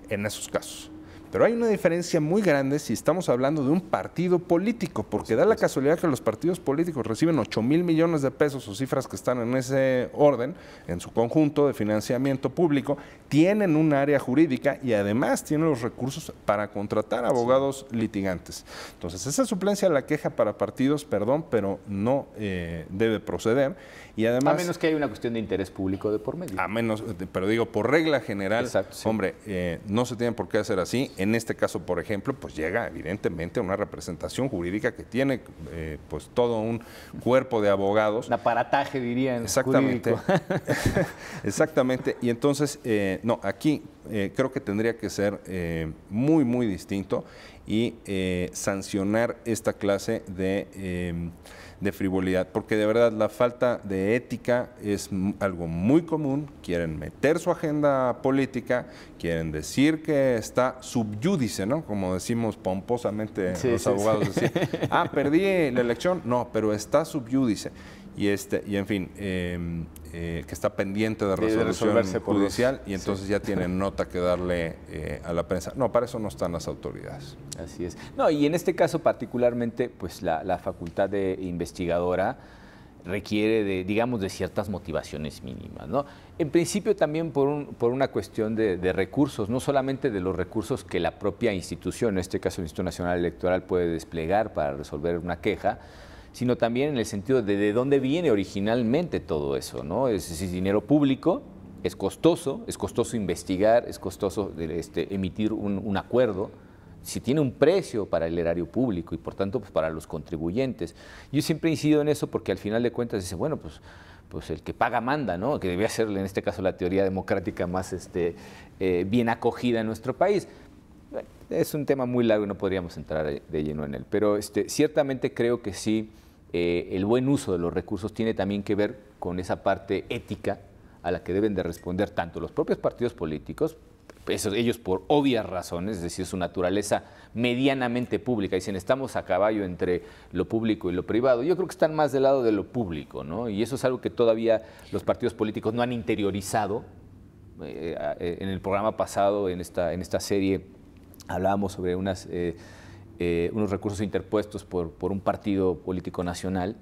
en esos casos. Pero hay una diferencia muy grande si estamos hablando de un partido político, porque da la casualidad que los partidos políticos reciben 8,000 millones de pesos o cifras que están en ese orden, en su conjunto de financiamiento público, tienen un área jurídica y además tienen los recursos para contratar abogados litigantes. Entonces, esa suplencia de la queja para partidos, perdón, pero no debe proceder. Y además, a menos que haya una cuestión de interés público de por medio. A menos, pero digo, por regla general, exacto, sí, hombre, no se tiene por qué hacer así. En este caso, por ejemplo, pues llega evidentemente una representación jurídica que tiene pues todo un cuerpo de abogados. Un aparataje, dirían. Exactamente. Exactamente. Y entonces, no, aquí creo que tendría que ser muy, muy distinto y sancionar esta clase de frivolidad, porque de verdad la falta de ética es algo muy común. Quieren meter su agenda política, quieren decir que está subyúdice, ¿no? Como decimos pomposamente los abogados, decir, perdí la elección, no, pero está subyúdice. Y en fin, que está pendiente de resolución judicial y entonces ya tienen nota que darle a la prensa. No, para eso no están las autoridades. Así es. No, y en este caso particularmente, pues la facultad de investigadora requiere de, digamos, de ciertas motivaciones mínimas, ¿no? En principio también por una cuestión de recursos, no solamente de los recursos que la propia institución, en este caso el Instituto Nacional Electoral, puede desplegar para resolver una queja, sino también en el sentido de dónde viene originalmente todo eso, ¿no? Es dinero público, es costoso investigar, es costoso emitir un acuerdo, si tiene un precio para el erario público y por tanto pues, para los contribuyentes. Yo siempre incido en eso porque al final de cuentas dice, bueno, pues el que paga manda, ¿no? Que debía ser en este caso la teoría democrática más bien acogida en nuestro país. Bueno, es un tema muy largo y no podríamos entrar de lleno en él, pero ciertamente creo que sí, el buen uso de los recursos tiene también que ver con esa parte ética a la que deben de responder tanto los propios partidos políticos, ellos por obvias razones, es decir, su naturaleza medianamente pública, dicen estamos a caballo entre lo público y lo privado. Yo creo que están más del lado de lo público, ¿no? Y eso es algo que todavía los partidos políticos no han interiorizado. En el programa pasado, en esta serie, hablábamos sobre unos recursos interpuestos por un partido político nacional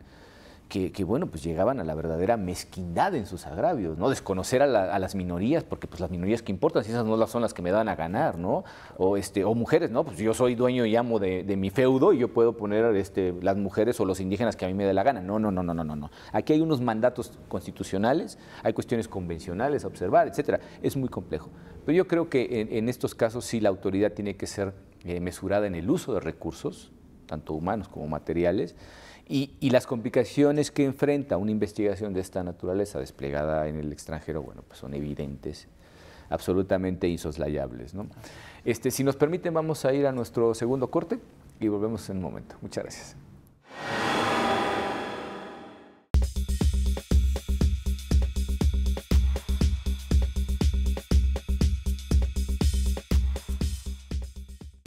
que bueno, pues llegaban a la verdadera mezquindad en sus agravios, ¿no? Desconocer a las minorías, porque pues las minorías que importan, si esas no son las que me dan a ganar, ¿no? O mujeres, ¿no? Pues yo soy dueño y amo de mi feudo y yo puedo poner las mujeres o los indígenas que a mí me dé la gana. No. Aquí hay unos mandatos constitucionales, hay cuestiones convencionales a observar, etcétera. Es muy complejo. Pero yo creo que en estos casos sí la autoridad tiene que ser mesurada en el uso de recursos, tanto humanos como materiales, y las complicaciones que enfrenta una investigación de esta naturaleza desplegada en el extranjero, bueno, pues son evidentes, absolutamente insoslayables, ¿no? Si nos permiten, vamos a ir a nuestro segundo corte y volvemos en un momento. Muchas gracias.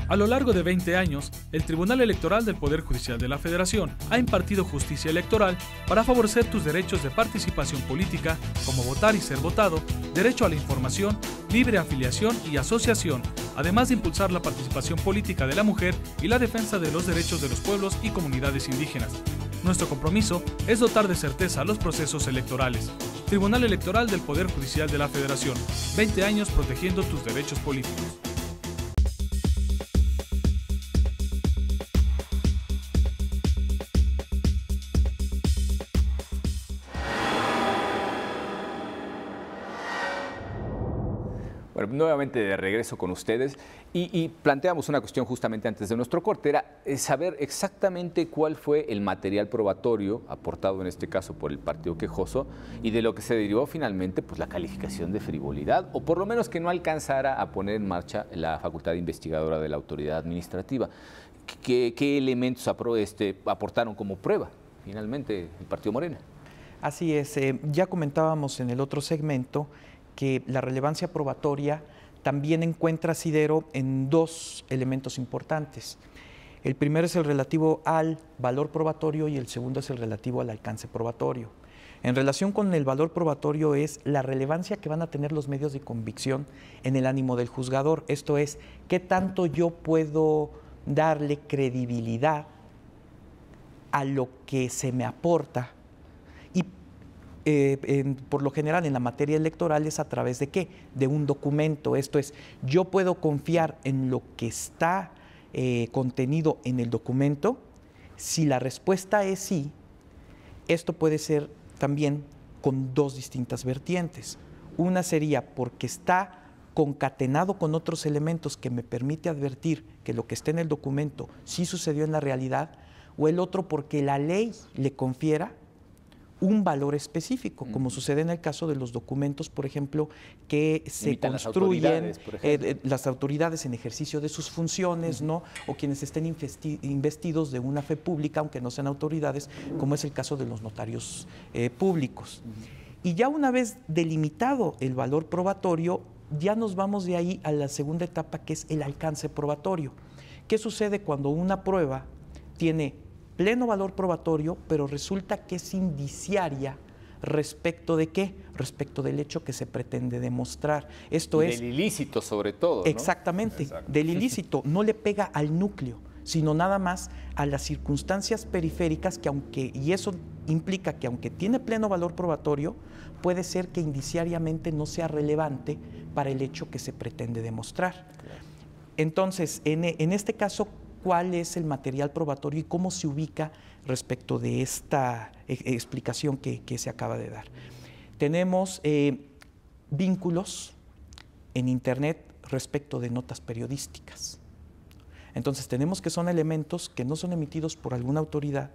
A lo largo de 20 años, el Tribunal Electoral del Poder Judicial de la Federación ha impartido justicia electoral para favorecer tus derechos de participación política, como votar y ser votado, derecho a la información, libre afiliación y asociación, además de impulsar la participación política de la mujer y la defensa de los derechos de los pueblos y comunidades indígenas. Nuestro compromiso es dotar de certeza los procesos electorales. Tribunal Electoral del Poder Judicial de la Federación. 20 años protegiendo tus derechos políticos. Bueno, nuevamente de regreso con ustedes y planteamos una cuestión justamente antes de nuestro corte, era saber exactamente cuál fue el material probatorio aportado en este caso por el partido quejoso y de lo que se derivó finalmente pues la calificación de frivolidad o por lo menos que no alcanzara a poner en marcha la facultad investigadora de la autoridad administrativa. ¿Qué elementos aportaron como prueba finalmente el partido Morena? Así es, ya comentábamos en el otro segmento que la relevancia probatoria también encuentra asidero en dos elementos importantes. El primero es el relativo al valor probatorio y el segundo es el relativo al alcance probatorio. En relación con el valor probatorio es la relevancia que van a tener los medios de convicción en el ánimo del juzgador. Esto es, ¿qué tanto yo puedo darle credibilidad a lo que se me aporta? Por lo general en la materia electoral es a través de ¿qué? De un documento. Esto es, yo puedo confiar en lo que está contenido en el documento. Si la respuesta es sí, esto puede ser también con dos distintas vertientes. Una sería porque está concatenado con otros elementos que me permite advertir que lo que está en el documento sí sucedió en la realidad, o el otro porque la ley le confiera un valor específico, como sucede en el caso de los documentos, por ejemplo, que se construyen las autoridades en ejercicio de sus funciones, ¿no? O quienes estén investidos de una fe pública, aunque no sean autoridades, como es el caso de los notarios públicos. Y ya una vez delimitado el valor probatorio, ya nos vamos de ahí a la segunda etapa, que es el alcance probatorio. ¿Qué sucede cuando una prueba tiene pleno valor probatorio, pero resulta que es indiciaria respecto de qué? Respecto del hecho que se pretende demostrar. Esto es... Del ilícito sobre todo, ¿no? Exactamente, del ilícito. No le pega al núcleo, sino nada más a las circunstancias periféricas que y eso implica que aunque tiene pleno valor probatorio, puede ser que indiciariamente no sea relevante para el hecho que se pretende demostrar. Entonces, en este caso, ¿cuál es el material probatorio y cómo se ubica respecto de esta explicación que se acaba de dar? Tenemos vínculos en Internet respecto de notas periodísticas. Entonces tenemos que son elementos que no son emitidos por alguna autoridad,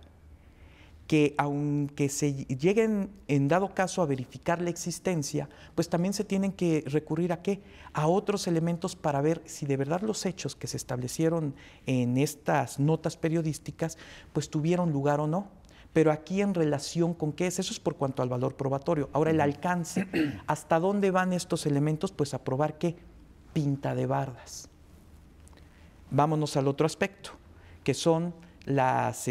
que aunque se lleguen en dado caso a verificar la existencia, pues también se tienen que recurrir a ¿qué? A otros elementos para ver si de verdad los hechos que se establecieron en estas notas periodísticas pues tuvieron lugar o no. Pero aquí en relación con qué es, eso es por cuanto al valor probatorio. Ahora el alcance, ¿hasta dónde van estos elementos? Pues a probar ¿qué? Pinta de bardas. Vámonos al otro aspecto, que son las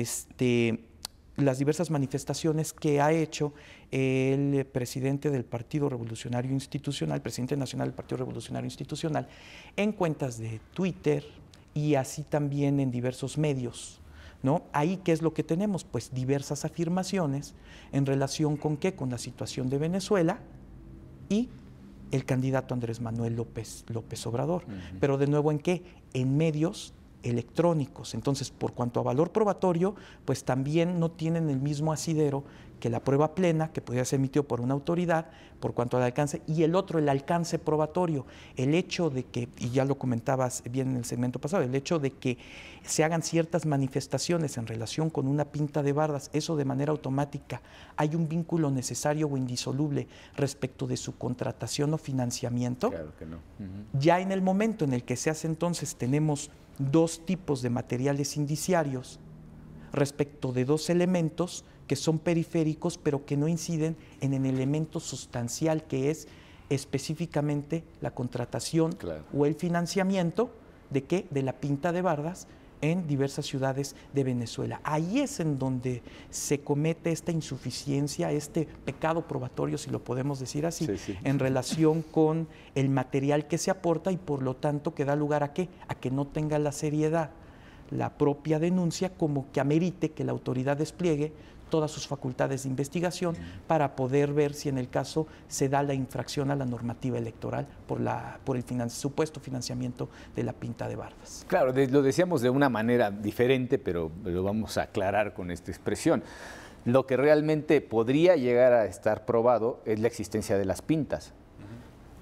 diversas manifestaciones que ha hecho el presidente del Partido Revolucionario Institucional, presidente nacional del Partido Revolucionario Institucional, en cuentas de Twitter y así también en diversos medios, ¿no? Ahí, ¿qué es lo que tenemos? Pues diversas afirmaciones en relación con ¿qué? Con la situación de Venezuela y el candidato Andrés Manuel López Obrador. Pero de nuevo, ¿en qué? En medios electrónicos. Entonces, por cuanto a valor probatorio, pues también no tienen el mismo asidero que la prueba plena, que podría ser emitido por una autoridad, por cuanto al alcance, y el otro, el alcance probatorio. El hecho de que, y ya lo comentabas bien en el segmento pasado, el hecho de que se hagan ciertas manifestaciones en relación con una pinta de bardas, eso de manera automática, hay un vínculo necesario o indisoluble respecto de su contratación o financiamiento. Claro que no. Ya en el momento en el que se hace entonces, tenemos dos tipos de materiales indiciarios respecto de dos elementos que son periféricos, pero que no inciden en el elemento sustancial que es específicamente la contratación o el financiamiento de ¿qué? De la pinta de bardas en diversas ciudades de Venezuela. Ahí es en donde se comete esta insuficiencia, este pecado probatorio, si lo podemos decir así, en relación con el material que se aporta y por lo tanto que da lugar a ¿qué? A que no tenga la seriedad la propia denuncia como que amerite que la autoridad despliegue todas sus facultades de investigación para poder ver si en el caso se da la infracción a la normativa electoral por el supuesto financiamiento de la pinta de bardas. Claro, lo decíamos de una manera diferente, pero lo vamos a aclarar con esta expresión. Lo que realmente podría llegar a estar probado es la existencia de las pintas.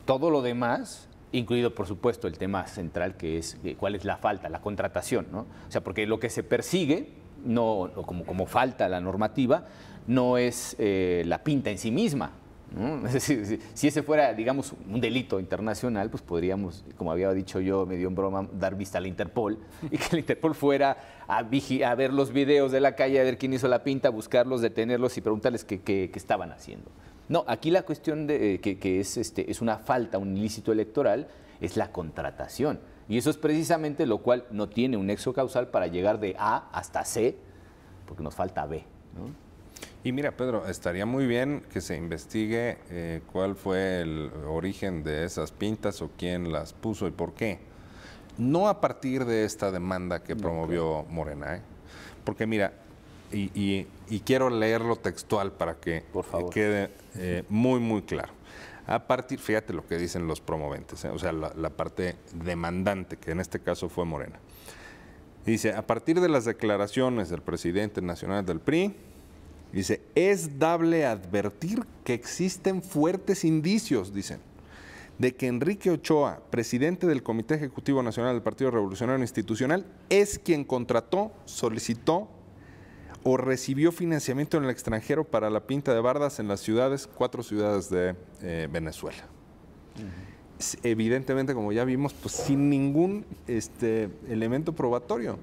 Todo lo demás, incluido por supuesto el tema central que es cuál es la falta, la contratación, ¿no? O sea, porque lo que se persigue, no como falta la normativa, no es la pinta en sí misma, ¿no? Es decir, si ese fuera, digamos, un delito internacional, pues podríamos, como había dicho yo, medio en broma, dar vista a la Interpol y que la Interpol fuera a ver los videos de la calle, a ver quién hizo la pinta, buscarlos, detenerlos y preguntarles qué estaban haciendo. No, aquí la cuestión de que es una falta, un ilícito electoral, es la contratación. Y eso es precisamente lo cual no tiene un nexo causal para llegar de A hasta C, porque nos falta B, ¿no? Y mira, Pedro, estaría muy bien que se investigue cuál fue el origen de esas pintas o quién las puso y por qué. No a partir de esta demanda que promovió Morena, porque mira, y quiero leerlo textual para que quede muy, muy claro. A partir, fíjate lo que dicen los promoventes, o sea, la parte demandante, que en este caso fue Morena. Dice, a partir de las declaraciones del presidente nacional del PRI, dice, es dable advertir que existen fuertes indicios, dicen, de que Enrique Ochoa, presidente del Comité Ejecutivo Nacional del Partido Revolucionario Institucional, es quien contrató, solicitó o recibió financiamiento en el extranjero para la pinta de bardas en las 4 ciudades de Venezuela. Evidentemente, como ya vimos, pues sin ningún elemento probatorio.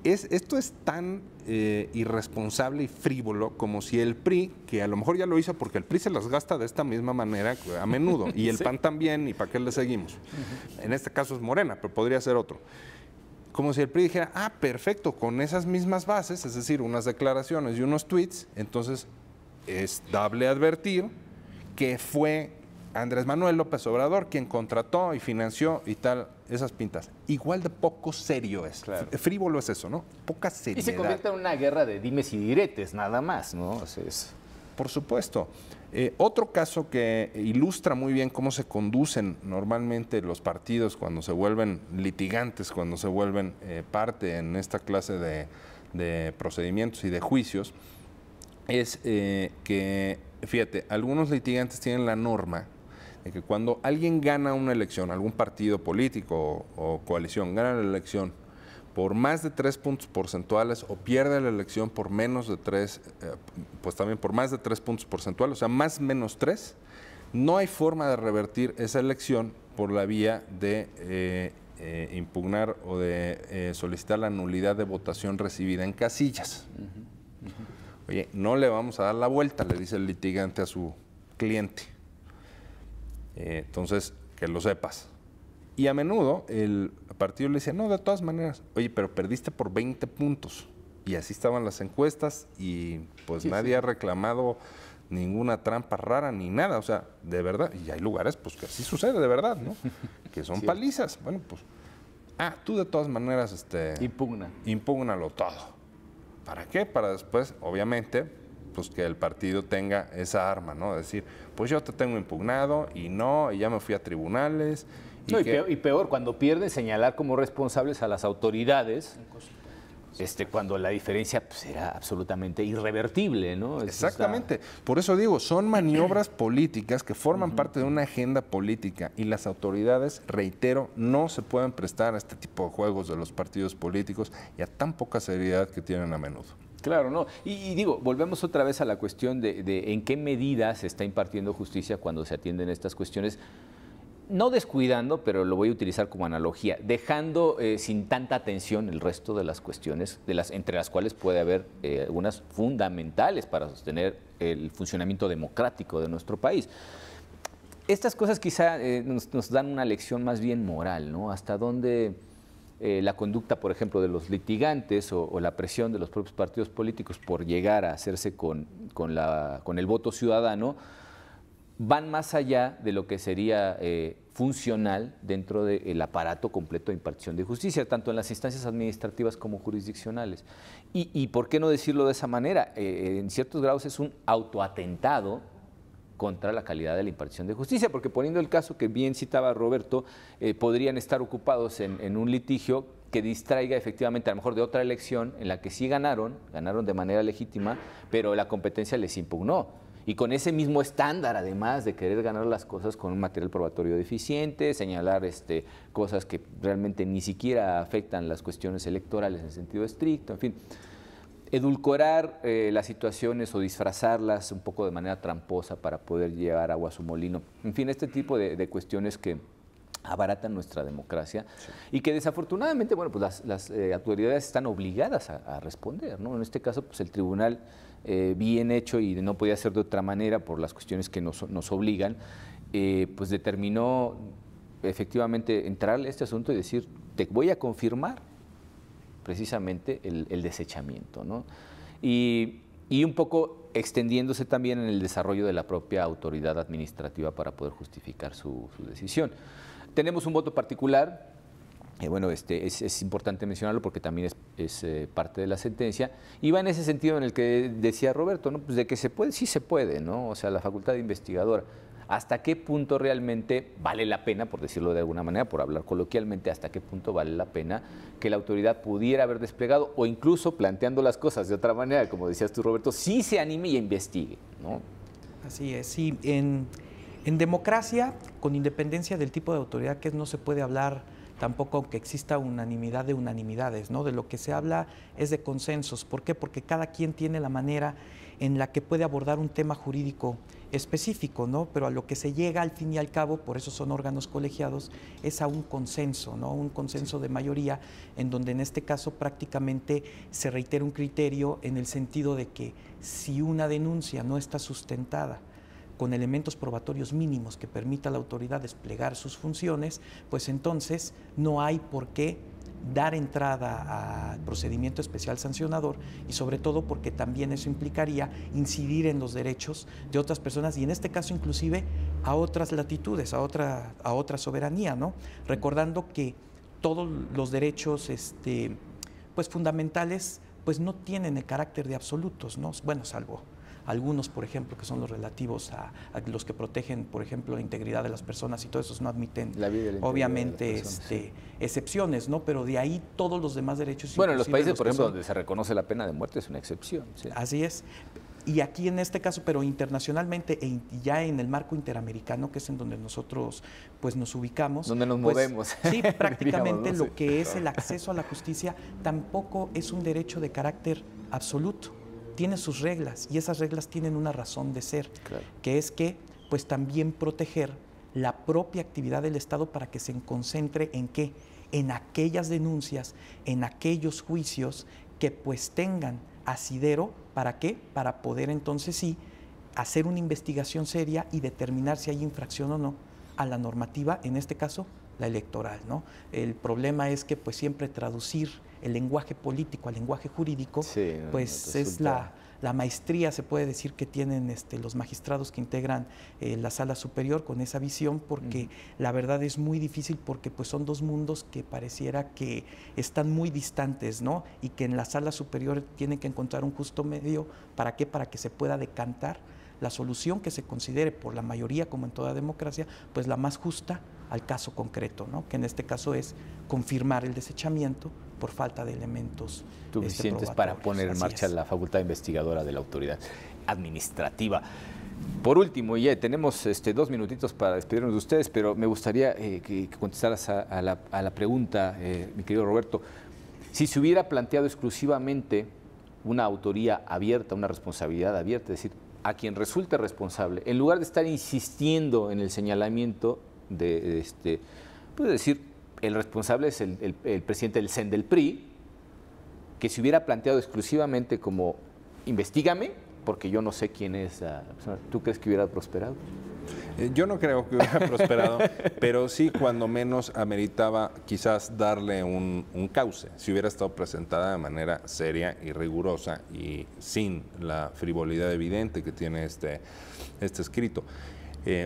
Esto es tan irresponsable y frívolo como si el PRI, que a lo mejor ya lo hizo porque el PRI se las gasta de esta misma manera a menudo, y el PAN también, y para qué le seguimos. En este caso es Morena, pero podría ser otro. Como si el PRI dijera, perfecto, con esas mismas bases, es decir, unas declaraciones y unos tweets, entonces es dable advertir que fue Andrés Manuel López Obrador quien contrató y financió y tal esas pintas. Igual de poco serio es. Claro. Frívolo es eso, ¿no? Poca seriedad. Y se convierte en una guerra de dimes y diretes, nada más, ¿no? O sea, Por supuesto. Otro caso que ilustra muy bien cómo se conducen normalmente los partidos cuando se vuelven litigantes, cuando se vuelven parte en esta clase de procedimientos y de juicios, es que, fíjate, algunos litigantes tienen la norma de que cuando alguien gana una elección, algún partido político o coalición gana la elección por más de 3 puntos porcentuales o pierde la elección por menos de 3, pues también por más de 3 puntos porcentuales, o sea, más menos 3, no hay forma de revertir esa elección por la vía de impugnar o de solicitar la nulidad de votación recibida en casillas. Oye, no le vamos a dar la vuelta, le dice el litigante a su cliente. Entonces, que lo sepas. Y a menudo el partido le dice, no, de todas maneras, oye, pero perdiste por 20 puntos. Y así estaban las encuestas y pues nadie ha reclamado ninguna trampa rara ni nada. O sea, de verdad, y hay lugares pues que así sucede de verdad, ¿no? Que son palizas. Bueno, pues, tú de todas maneras, impúgnalo todo. ¿Para qué? Para después, obviamente, pues que el partido tenga esa arma, ¿no? Decir, pues yo te tengo impugnado y ya me fui a tribunales. Y peor, cuando pierde, señalar como responsables a las autoridades, cuando la diferencia pues, era absolutamente irrevertible, ¿no? Exactamente. Por eso digo, son maniobras políticas que forman parte de una agenda política y las autoridades, reitero, no se pueden prestar a este tipo de juegos de los partidos políticos y a tan poca seriedad que tienen a menudo. Claro, no. Y digo, volvemos otra vez a la cuestión de en qué medida se está impartiendo justicia cuando se atienden estas cuestiones. No descuidando, pero lo voy a utilizar como analogía, dejando sin tanta atención el resto de las cuestiones, entre las cuales puede haber algunas fundamentales para sostener el funcionamiento democrático de nuestro país. Estas cosas quizá nos dan una lección más bien moral, ¿no? Hasta dónde la conducta, por ejemplo, de los litigantes o la presión de los propios partidos políticos por llegar a hacerse con el voto ciudadano, van más allá de lo que sería funcional dentro del aparato completo de impartición de justicia, tanto en las instancias administrativas como jurisdiccionales. Y ¿por qué no decirlo de esa manera? En ciertos grados es un autoatentado contra la calidad de la impartición de justicia, porque poniendo el caso que bien citaba Roberto, podrían estar ocupados en un litigio que distraiga efectivamente a lo mejor de otra elección en la que sí ganaron de manera legítima, pero la competencia les impugnó. Y con ese mismo estándar, además de querer ganar las cosas con un material probatorio deficiente, señalar cosas que realmente ni siquiera afectan las cuestiones electorales en sentido estricto, en fin, edulcorar las situaciones o disfrazarlas un poco de manera tramposa para poder llevar agua a su molino. En fin, este tipo de cuestiones que abaratan nuestra democracia y que desafortunadamente, bueno, pues las autoridades están obligadas a responder, ¿no? En este caso, pues el tribunal, bien hecho y no podía ser de otra manera por las cuestiones que nos obligan, pues determinó efectivamente entrarle a este asunto y decir, te voy a confirmar precisamente el desechamiento, ¿no? Y un poco extendiéndose también en el desarrollo de la propia autoridad administrativa para poder justificar su decisión. Tenemos un voto particular, bueno, es importante mencionarlo porque también es parte de la sentencia, y va en ese sentido en el que decía Roberto, ¿no? Pues de que se puede, sí se puede, ¿no? O sea, la facultad investigadora. ¿Hasta qué punto realmente vale la pena, por decirlo de alguna manera, por hablar coloquialmente, hasta qué punto vale la pena que la autoridad pudiera haber desplegado o incluso planteando las cosas de otra manera, como decías tú, Roberto, sí se anime y investigue, ¿no? Así es, sí. En democracia, con independencia del tipo de autoridad que no se puede hablar tampoco aunque exista unanimidad de unanimidades, ¿no? De lo que se habla es de consensos. ¿Por qué? Porque cada quien tiene la manera en la que puede abordar un tema jurídico específico, ¿no? Pero a lo que se llega al fin y al cabo, por eso son órganos colegiados, es a un consenso, ¿no? Un consenso de mayoría, en donde en este caso prácticamente se reitera un criterio en el sentido de que si una denuncia no está sustentada con elementos probatorios mínimos que permita a la autoridad desplegar sus funciones, pues entonces no hay por qué dar entrada al procedimiento especial sancionador y sobre todo porque también eso implicaría incidir en los derechos de otras personas y en este caso inclusive a otras latitudes, a otra soberanía, ¿no? Recordando que todos los derechos pues fundamentales pues no tienen el carácter de absolutos, ¿no? Bueno, salvo algunos, por ejemplo, que son los relativos a los que protegen, por ejemplo, la integridad de las personas y todo eso no admiten, obviamente, excepciones, ¿no? Pero de ahí todos los demás derechos. Bueno, en los países, por ejemplo, donde se reconoce la pena de muerte es una excepción. Sí. Así es. Y aquí en este caso, pero internacionalmente y ya en el marco interamericano, que es en donde nosotros pues nos ubicamos. Donde nos movemos. Sí, prácticamente diríamos, ¿no? Lo que es el acceso a la justicia tampoco es un derecho de carácter absoluto. Tiene sus reglas y esas reglas tienen una razón de ser, claro, que es que pues también proteger la propia actividad del Estado para que se concentre en qué, en aquellas denuncias, en aquellos juicios que pues tengan asidero, ¿para qué? Para poder entonces sí hacer una investigación seria y determinar si hay infracción o no a la normativa, en este caso la electoral, ¿no? El problema es que pues siempre traducir el lenguaje político al lenguaje jurídico, sí, pues es la maestría, se puede decir, que tienen los magistrados que integran la sala superior con esa visión, porque la verdad es muy difícil porque pues son dos mundos que pareciera que están muy distantes, ¿no? Y que en la sala superior tienen que encontrar un justo medio, ¿para qué? Para que se pueda decantar la solución que se considere por la mayoría, como en toda democracia, pues la más justa al caso concreto, ¿no? Que en este caso es confirmar el desechamiento por falta de elementos suficientes para poner en marcha la facultad investigadora de la autoridad administrativa. Por último, ya tenemos 2 minutitos para despedirnos de ustedes, pero me gustaría que contestaras a la pregunta, mi querido Roberto. Si se hubiera planteado exclusivamente una autoría abierta, una responsabilidad abierta, es decir, a quien resulte responsable, en lugar de estar insistiendo en el señalamiento de, puedo decir, el responsable es el presidente del CEN del PRI, que se hubiera planteado exclusivamente como investígame, porque yo no sé quién es la persona. ¿Tú crees que hubiera prosperado? Yo no creo que hubiera prosperado, pero sí cuando menos ameritaba quizás darle un cauce, si hubiera estado presentada de manera seria y rigurosa y sin la frivolidad evidente que tiene este escrito.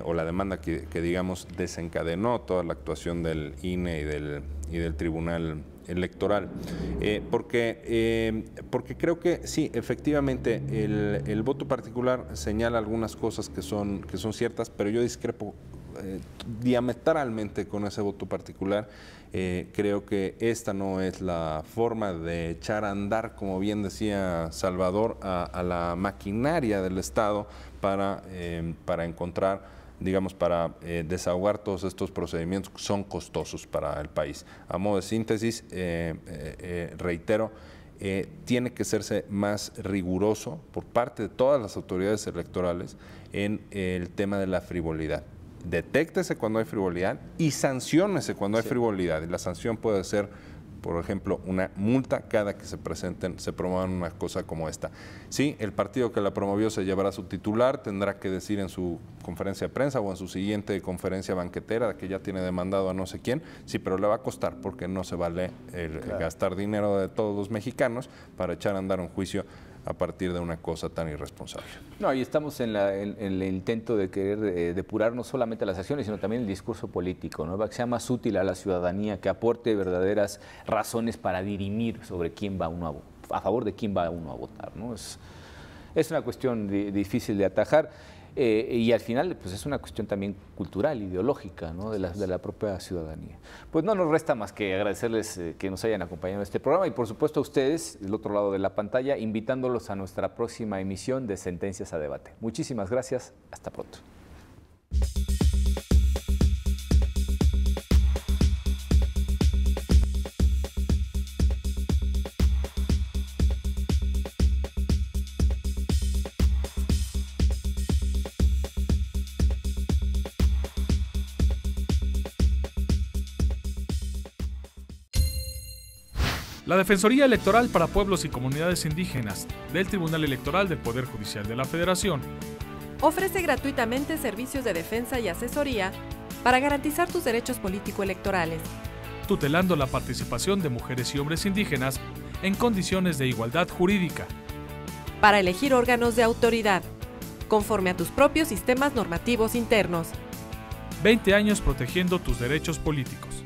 o la demanda que digamos desencadenó toda la actuación del INE y del Tribunal Electoral, porque creo que sí, efectivamente el voto particular señala algunas cosas que son ciertas, pero yo discrepo diametralmente con ese voto particular. Creo que esta no es la forma de echar a andar, como bien decía Salvador, a la maquinaria del Estado para encontrar, digamos, para desahogar todos estos procedimientos que son costosos para el país. A modo de síntesis, reitero, tiene que serse más riguroso por parte de todas las autoridades electorales en el tema de la frivolidad. Detéctese cuando hay frivolidad y sanciónese cuando hay frivolidad. Y la sanción puede ser, por ejemplo, una multa cada que se promuevan una cosa como esta. Sí, el partido que la promovió se llevará su titular, tendrá que decir en su conferencia de prensa o en su siguiente conferencia banquetera que ya tiene demandado a no sé quién, sí, pero le va a costar porque no se vale gastar dinero de todos los mexicanos para echar a andar un juicio a partir de una cosa tan irresponsable. No, y estamos en el intento de querer depurar no solamente las acciones, sino también el discurso político, ¿no? Que sea más útil a la ciudadanía, que aporte verdaderas razones para dirimir sobre quién va uno a favor de quién va uno a votar, ¿no? Es una cuestión difícil de atajar. Y al final pues es una cuestión también cultural, ideológica, ¿no? de la propia ciudadanía. Pues no nos resta más que agradecerles que nos hayan acompañado en este programa y por supuesto a ustedes del otro lado de la pantalla, invitándolos a nuestra próxima emisión de Sentencias a Debate. Muchísimas gracias, hasta pronto. La Defensoría Electoral para Pueblos y Comunidades Indígenas del Tribunal Electoral del Poder Judicial de la Federación ofrece gratuitamente servicios de defensa y asesoría para garantizar tus derechos político-electorales, tutelando la participación de mujeres y hombres indígenas en condiciones de igualdad jurídica, para elegir órganos de autoridad, conforme a tus propios sistemas normativos internos. 20 años protegiendo tus derechos políticos.